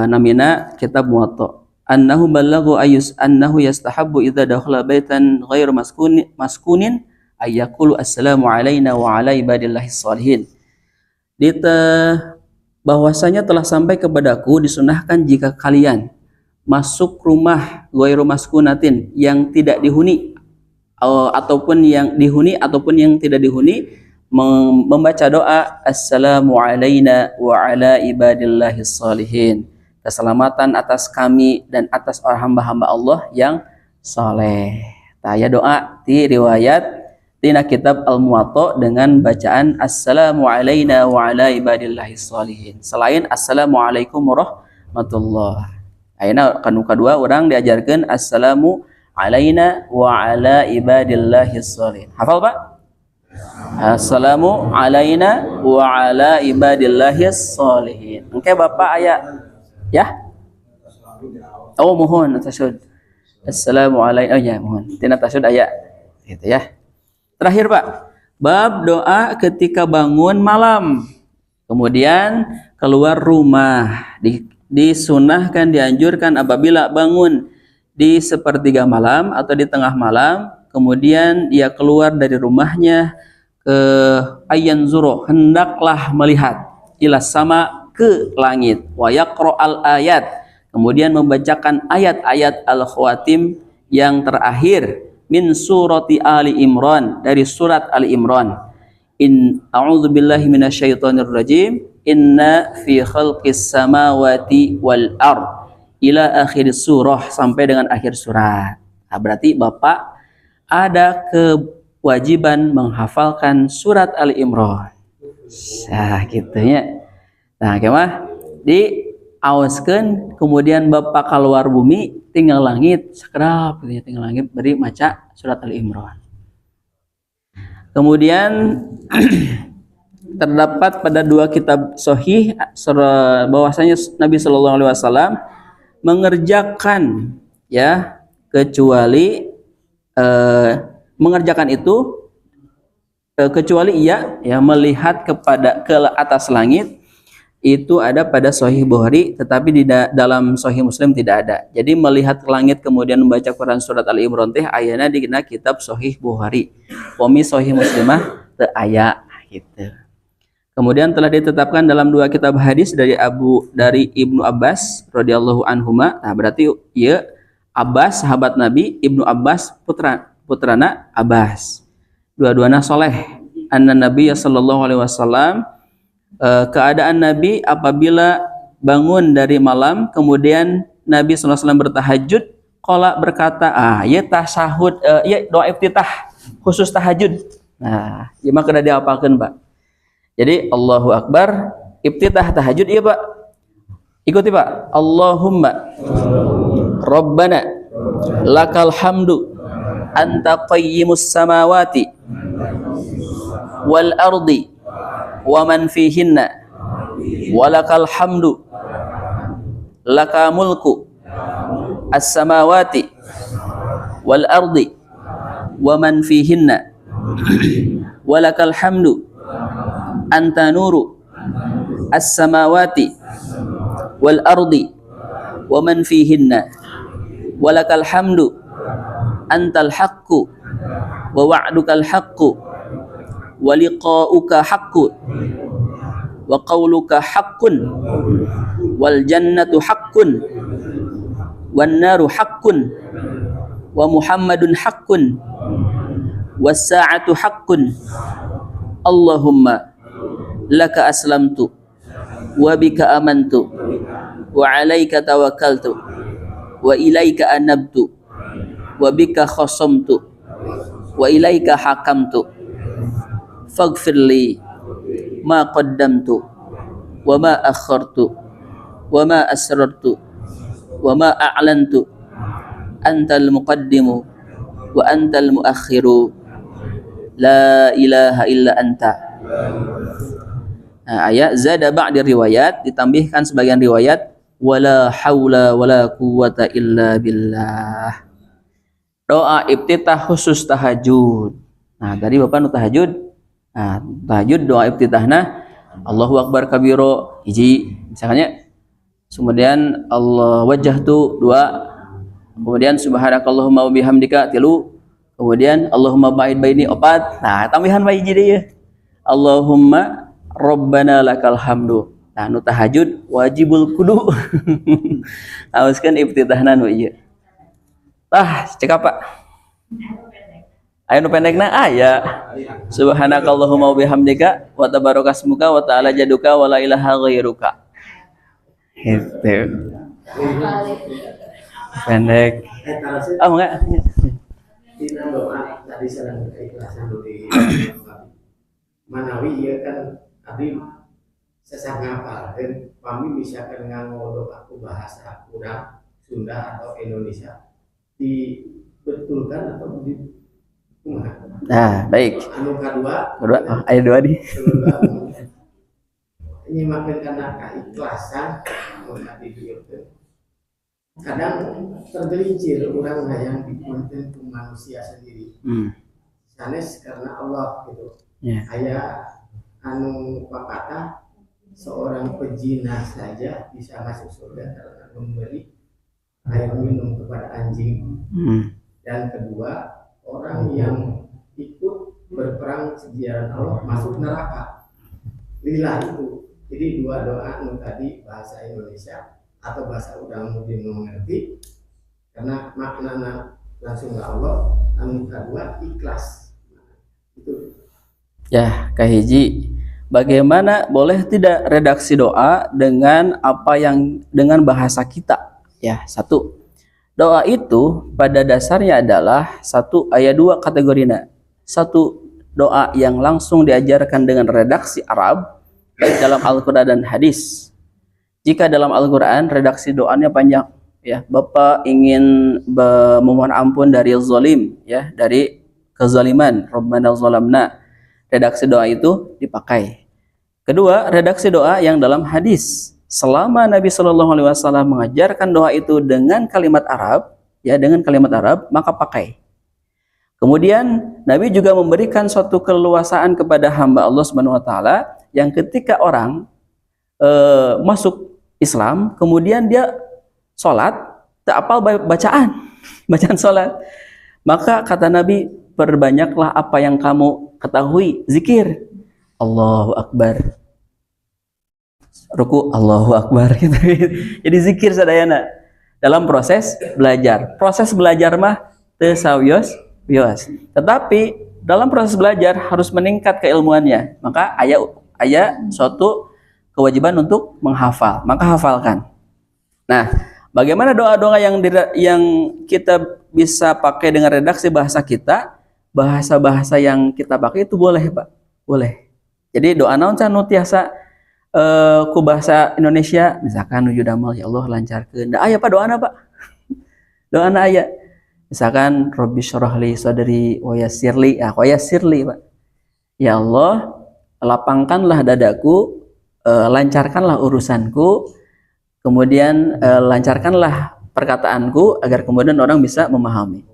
Namina kitab Muwatta. Annahu balaghu annahu yastahabbu idza dakhala baitan ghairu maskunin ayyaqulu assalamu alaina wa ala ibadillahis shalihin. Bahwasanya telah sampai kepadaku, disunahkan jika kalian masuk rumah ghairu maskunatin, yang tidak dihuni ataupun yang dihuni ataupun yang tidak dihuni, membaca doa assalamu alaina wa ala ibadillahis shalihin, keselamatan atas kami dan atas orang hamba-hamba Allah yang saleh. Taya doa di riwayat tina kitab Al-Muwatta dengan bacaan assalamu alaina wa ala ibadillahis shalihin, selain assalamualaikum warahmatullah. Ayeuna kanu kadua orang diajarkan assalamu alaina wa ala ibadillahis shalihin. Hafal Pak? Assalamu alaina wa ala ibadillahis shalihin. Engke Bapak aya ya? Oh mohon tasyahud. Assalamu alaina, oh ya mohon. Tina tasyahud aya. Gitu ya. Terakhir Pak, bab doa ketika bangun malam. Kemudian keluar rumah. Disunahkan, dianjurkan apabila bangun di sepertiga malam atau di tengah malam, kemudian dia keluar dari rumahnya ke ayyan zuro, hendaklah melihat ila sama, ke langit, wa yaqra al ayat, kemudian membacakan ayat-ayat al-khawatim yang terakhir min surati Ali Imran, dari surat Ali Imran. A'udzubillahi minasyaitonir rajim. Inna fi khalqis samawati wal ard ila akhir surah, sampai dengan akhir surat. Nah, berarti Bapak ada kewajiban menghafalkan surat Ali Imran. Nah, gitu ya. Nah, kemah diawaskeun, kemudian Bapak keluar bumi tinggal langit, sakrap gitu ya, tinggal langit beri maca surat Ali Imran. Kemudian terdapat pada dua kitab sahih bahwasanya Nabi Shallallahu Alaihi Wasallam mengerjakan ya, kecuali mengerjakan itu kecuali ia ya melihat kepada ke atas langit, itu ada pada Sahih Bukhari, tetapi di dalam Sahih Muslim tidak ada. Jadi melihat ke langit kemudian membaca Quran surat Ali Imran teh ayana di kitab Sahih Bukhari. Wami Sahih Muslimah teu aya gitu. Kemudian telah ditetapkan dalam dua kitab hadis dari Ibnu Abbas radhiyallahu anhuma. Nah, berarti ieu Abbas sahabat Nabi, Ibnu Abbas putrana Abbas. Dua-duana soleh. Anna Nabi sallallahu alaihi wasallam, keadaan Nabi apabila bangun dari malam, kemudian Nabi sallallahu alaihi wasallam bertahajud, qala berkata, ya tasahud, ya doa iftitah khusus tahajud. Nah, ieu mah kada diapalkeun, Pak. Jadi Allahu Akbar iftitah tahajud, iya Pak. Ikuti Pak. Allahumma Rabbana lakal hamdu anta qayyimus samawati wal ardi wa man fihinna walakal hamdu laka mulku as-samawati wal ardi wa man fihinna walakal hamdu anta nuru as-samawati wal ardi wa man fihinna walakal hamdu antal haqqu wa wa'dukal haqqu wa liqa'uka haqqu wa qawluka haqqun wal jannatu haqqun wan naru haqqun wa muhammadun haqqun was sa'atu haqqun Allahumma laka aslamtu wa bika amantu wa alaika tawakkaltu wa ilaika anabtu wa bika khasamtu wa ilaika hakamtu faghfirli ma qaddamtu wa ma akhartu wa ma asrartu wa ma a'lantu antal muqaddimu wa antal muakhiru la ilaha illa anta. Nah, ayat zada ba'di riwayat, ditambahkan sebagian riwayat wala haula wala quwwata illa billah. Doa iftitah khusus tahajud. Nah, tadi Bapak nu tahajud. Nah, tahajud doa iftitahna Allahu Akbar kabiro hiji misalnya. Kemudian Allah wajjahtu dua. Kemudian subhanakallahumma wa bihamdika tilu. Kemudian Allahumma ba'id baini opat. Nah, tambahan bae hiji deui. Allahumma Rabbana lakal hamdu. Nah, nu tahajud wajibul kudu. Aoskeun iftitahna nu ieu. Tah, cek apa? Aya nu pendekna aya. Subhanakallahumma wa bihamdika wa tabarakasmuka wa ta'ala jaduka wa la ilaha ghairuka. Itu. Pendek. Oh, enggak. Tina doa tadi sedang keikhlasan dari Manawi ya kan abdi sesah ngapal dan kami misalkan nganggo doa aku bahasa kurang Sunda atau Indonesia dibetulkan atau di Nah, baik. anu kedua Ayat dua di. Ini makin karena keikhlasan tadi diurutkan. Kadang tergelincir orang yang dikonten ke manusia sendiri. Sanes karena Allah gitu. Yeah. Aya anu papatah seorang pezina saja bisa masuk surga karena memberi air minum kepada anjing. Dan kedua, orang yang ikut berperang sejalan Allah masuk neraka. Lillah itu. Jadi dua doa anu tadi bahasa Indonesia atau bahasa udang mungkin mengerti karena maknanya langsung ke Allah. Anu kedua ikhlas. Itu Ya, kahiji, bagaimana boleh tidak redaksi doa dengan apa yang dengan bahasa kita? Ya, satu. Doa itu pada dasarnya adalah satu ayat dua kategorinya. Satu doa yang langsung diajarkan dengan redaksi Arab baik dalam Al-Qur'an dan hadis. Jika dalam Al-Qur'an redaksi doanya panjang, ya, Bapak ingin memohon ampun dari zalim, ya, dari kezaliman, Rabbana zalamna. Redaksi doa itu dipakai. Kedua, redaksi doa yang dalam hadis. Selama Nabi Shallallahu Alaihi Wasallam mengajarkan doa itu dengan kalimat Arab, ya, dengan kalimat Arab, maka pakai. Kemudian Nabi juga memberikan suatu keleluasaan kepada hamba Allah Subhanahu Wa Taala yang ketika orang masuk Islam, kemudian dia sholat, tak apal bacaan sholat, maka kata Nabi, perbanyaklah apa yang kamu ketahui, zikir, Allahu Akbar, ruku Allahu Akbar gitu. Jadi zikir sadayana dalam proses belajar. Proses belajar mah teu sawios. Tetapi dalam proses belajar harus meningkat keilmuannya. Maka aya suatu kewajiban untuk menghafal. Maka hafalkan. Nah, bagaimana doa-doa yang kita bisa pakai dengan redaksi bahasa kita? Bahasa-bahasa yang kita pakai itu boleh, Pak. Boleh. Jadi doa naon can nu tiasa ku bahasa Indonesia, misalkan nuju damel, ya Allah lancarkeun. Da aya Pak doana, Pak. Doana aya. Misalkan Robbi syrahli sadri wa yassirli, wa yassirli, Pak. Ya Allah, lapangkanlah dadaku, lancarkanlah urusanku, kemudian lancarkanlah perkataanku agar kemudian orang bisa memahami.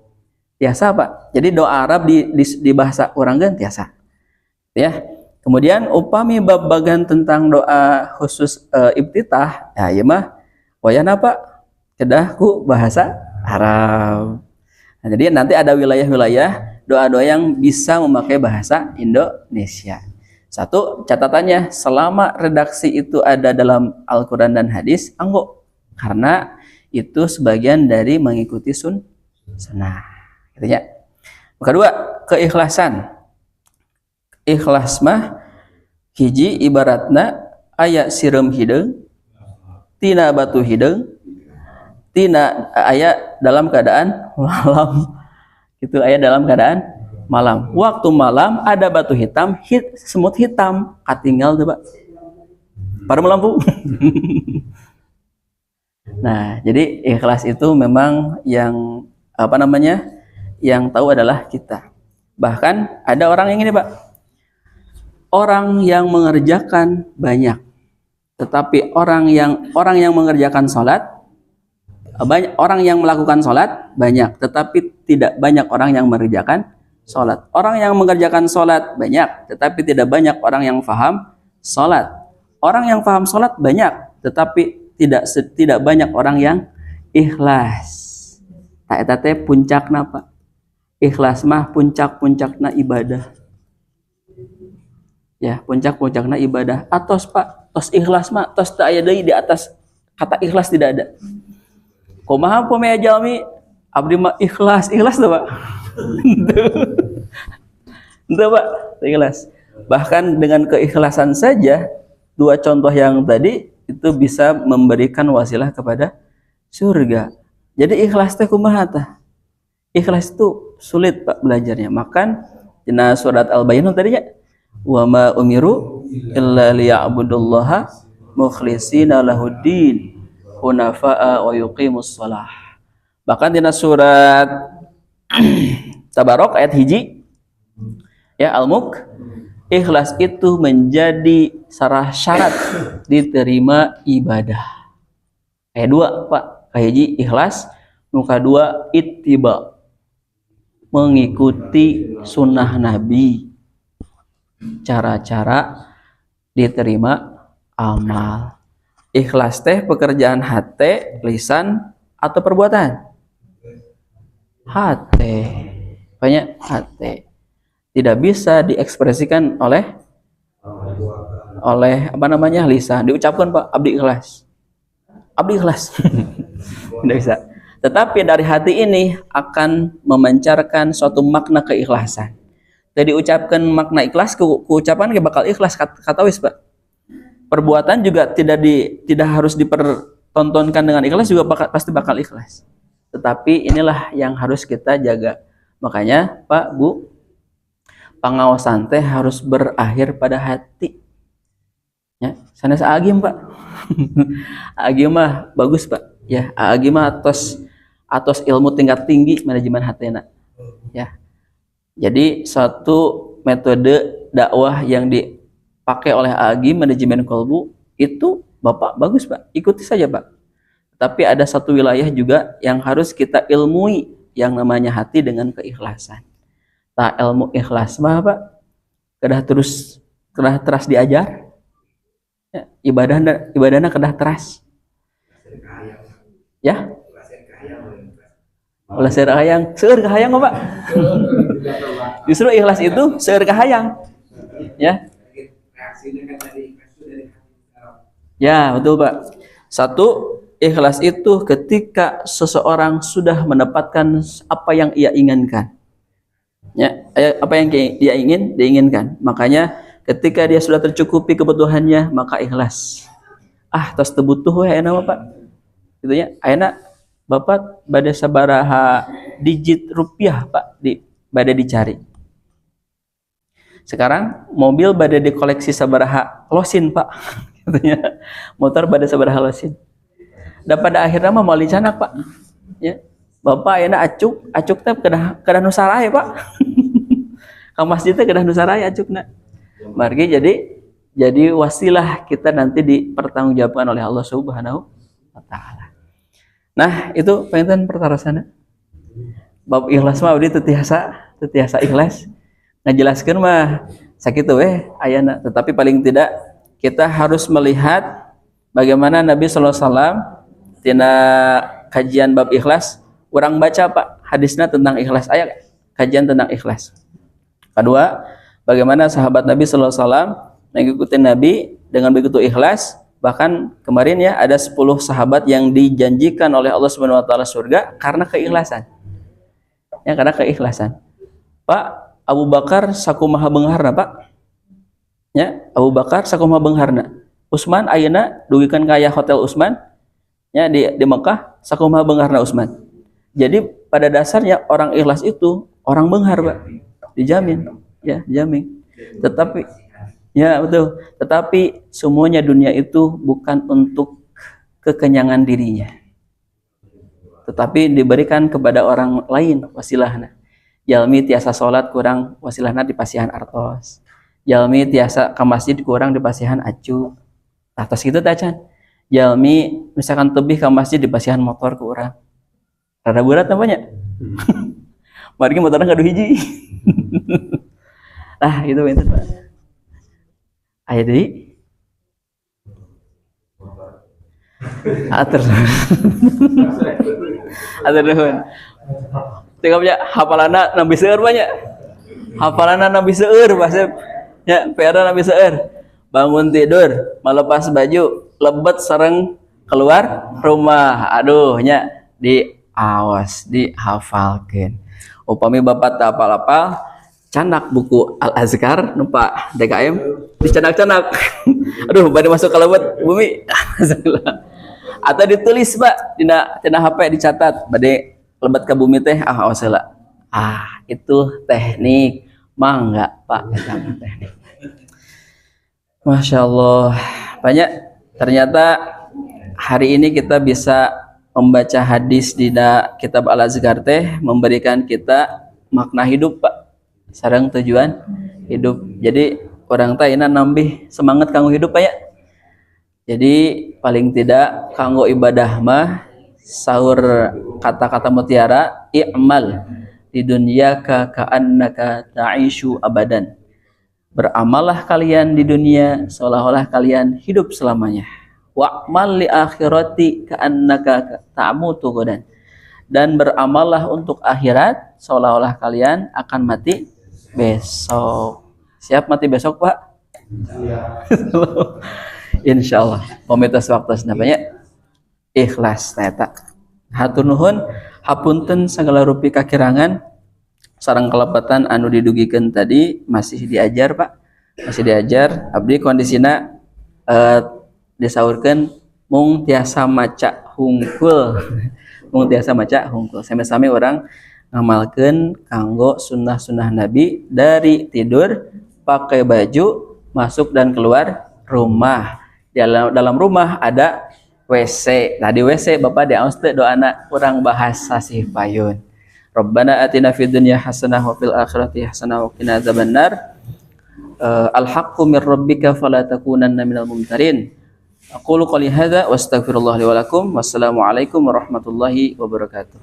Tiasa, Pak. Jadi doa Arab di bahasa orang kan tiasa. Ya. Kemudian upami babagan tentang doa khusus ibtitah, ya ieu mah wayahna Pak kedah ku bahasa Arab. Nah, jadi nanti ada wilayah-wilayah doa-doa yang bisa memakai bahasa Indonesia. Satu, catatannya selama redaksi itu ada dalam Al-Qur'an dan hadis, anggo. Karena itu sebagian dari mengikuti sunnah. Gitu ya. Kedua, keikhlasan. Ikhlas mah hiji ibaratna aya sireum hideung, tina batu hideung, tina aya dalam keadaan malam. Itu aya dalam keadaan malam. Waktu malam ada batu hitam, semut hitam, katinggal tuh, Pak. Padam lampu. Nah, jadi ikhlas itu memang yang apa namanya? Yang tahu adalah kita. Bahkan ada orang yang ini, Pak. Orang yang mengerjakan banyak, tetapi orang yang mengerjakan sholat banyak, orang yang melakukan sholat banyak, tetapi tidak banyak orang yang mengerjakan sholat. Orang yang mengerjakan sholat banyak, tetapi tidak banyak orang yang faham sholat. Orang yang faham sholat banyak, tetapi tidak banyak orang yang ikhlas. Tak eta teh puncakna, Pak. Ikhlas mah puncak-puncakna ibadah. Ya, puncak-puncakna ibadah. Atos, Pak, tos ikhlas mah tos teu aya deui di atas kata ikhlas tidak ada. Kumaha pamea jalmi abdi mah ikhlas tuh, Pak. Itu, Pak, ikhlas. Bahkan dengan keikhlasan saja, dua contoh yang tadi itu bisa memberikan wasilah kepada surga. Jadi ikhlas teh kumaha tah? Ikhlas itu sulit, Pak, belajarnya. Makan dina surat Al-Baqarah tadinya wa ma umiru illa liya'budullaha mukhlishina lahuddin hunafa'a wa yuqimus shalah. Bahkan dina surat Tabarok ayat hiji ya, Al-Mulk, ikhlas itu menjadi syarat diterima ibadah. Ayat 2, Pak, hiji ikhlas, muka 2 ittiba, mengikuti sunnah Nabi, cara-cara diterima amal. Ikhlas teh pekerjaan hati, lisan, atau perbuatan? Hati. Banyak hati. Tidak bisa diekspresikan oleh apa namanya lisan. Diucapkan, Pak, abdi ikhlas. abdi ikhlas. Tidak bisa. Tetapi dari hati ini akan memancarkan suatu makna keikhlasan. Jadi ucapkan makna ikhlas, ucapan bakal ikhlas kata wis, Pak. Perbuatan juga tidak harus dipertontonkan dengan ikhlas, juga pasti bakal ikhlas. Tetapi inilah yang harus kita jaga. Makanya Pak, Bu, pengawasan teh harus berakhir pada hati. Ya, sanes agim, Pak. Agim mah bagus, Pak. Ya, agim mah atos ilmu tingkat tinggi manajemen hatena. Ya. Jadi suatu metode dakwah yang dipakai oleh Agi manajemen kolbu itu Bapak bagus, Pak. Ikuti saja, Pak. Tapi ada satu wilayah juga yang harus kita ilmui yang namanya hati dengan keikhlasan. Tak ilmu ikhlas mah, Pak, kedah terus diajar. Ya, ibadahnya kedah teras. Ya? Ulah seueur kahayang, seueur kahayang Pak. Justru ikhlas itu seueur kahayang. Ya. Ya, betul, Pak. Satu, ikhlas itu ketika seseorang sudah mendapatkan apa yang ia inginkan. Ya, apa yang dia diinginkan. Makanya ketika dia sudah tercukupi kebutuhannya, maka ikhlas. Tos teu butuh we ayeuna, Pak. Gitu ya. Ayeuna Bapak bade sabaraha digit rupiah, Pak, bade dicari. Sekarang mobil bade dikoleksi sabaraha losin, Pak. Katanya motor bade sabaraha losin. Dan pada akhirnya mah moal dicanak, Pak. Ya. Bapak ayeuna acuk teh kedah nu saraya, Pak. Ka masjid teh kedah nu saraya acukna. Margi jadi wasilah kita nanti dipertanggungjawabkan oleh Allah Subhanahu wa taala. Nah, itu pengen pertarasana. Bab ikhlas mah udah tetiasa ikhlas. Ngajelaskeun mah sakitu we ayana, tetapi paling tidak kita harus melihat bagaimana Nabi sallallahu alaihi wasallam tina kajian bab ikhlas, urang baca, Pak, hadisnya tentang ikhlas, aya kajian tentang ikhlas. Kedua, bagaimana sahabat Nabi sallallahu alaihi wasallam mengikuti Nabi dengan begitu ikhlas. Bahkan kemarin ya ada 10 sahabat yang dijanjikan oleh Allah Subhanahu wa taala surga karena keikhlasan. Ya, karena keikhlasan. Pak, Abu Bakar sakumaha beungharna, Pak. Ya, Abu Bakar sakumaha beungharna. Utsman ayeuna dugikeun ka aya hotel Utsman ya di Mekah, sakumaha beungharna Utsman. Jadi pada dasarnya orang ikhlas itu orang beunghar, Pak. Dijamin, ya, dijamin. Tetapi ya betul, tetapi semuanya dunia itu bukan untuk kekenyangan dirinya, tetapi diberikan kepada orang lain wasilahna. Jalmi tiasa salat kurang wasilahna di pasihan artos, jalmi tiasa ka masjid kurang di pasihan acu, atas gitu teh can. Jalmi misalkan tebih ka masjid di pasihan motor ku urang, rada berat namanya. Margi motorna ngadu hiji. Gitu itu, Pak. Aya deui. Atur nuhun. Teu nya hafalana nabi seueur banyak. Hafalana nabi seueur, Pak Sep. Ya, PR-na nabi seueur. Bangun tidur, melepas baju, lebet sareng keluar rumah. Aduh nya diawas, dihafalkeun. Upami Bapak teu apal-apal, canak buku Al-Azkar numpak DKM dicanak-canak. Aduh, bade masuk ke lebet bumi. Atau ditulis, Pak, tina HP dicatat bade lebet ke bumi teh awas heula. Itu teknik. Mangga, Pak, eta teknik. Masya Allah, banyak. Ternyata hari ini kita bisa membaca hadis di kitab Al-Azkar teh memberikan kita makna hidup, Pak. Sareng tujuan hidup. Jadi orang taina nambih semangat kanggo hidup, Pak, ya. Jadi paling tidak kanggo ibadah mah sahur kata-kata mutiara, i'mal di dunia ka'annaka ta'ishu abadan. Beramallah kalian di dunia seolah-olah kalian hidup selamanya. Wa'mal li akhirati ka'annaka ta'mutu ghadan. Dan beramallah untuk akhirat seolah-olah kalian akan mati besok. Siap mati besok, Pak? Insya Allah. Momitas waktu banyak. ikhlas eta. Hatur nuhun, hapunten sagala rupi kakirangan sareng kalepatan anu didugikeun tadi masih diajar Pak. Masih diajar. Abdi kondisina disaurkeun mung tiasa maca hungkul. Mung tiasa maca hungkul. Sami-sami orang ngamalkeun kanggo sunnah-sunnah Nabi dari tidur, pakai baju, masuk dan keluar rumah. Dalam rumah ada WC. Nah di WC Bapak diaos teh doana urang bahas sasih payun. Rabbana atina fid dunya hasanah wa fil akhirati hasanah wa qina adzabannar. Al-haqqu mir rabbika fala takunanna minal mumtarin. Aqulu qouli hadza wa astaghfirullah li wa lakum. Wassalamu alaikum warahmatullahi wabarakatuh.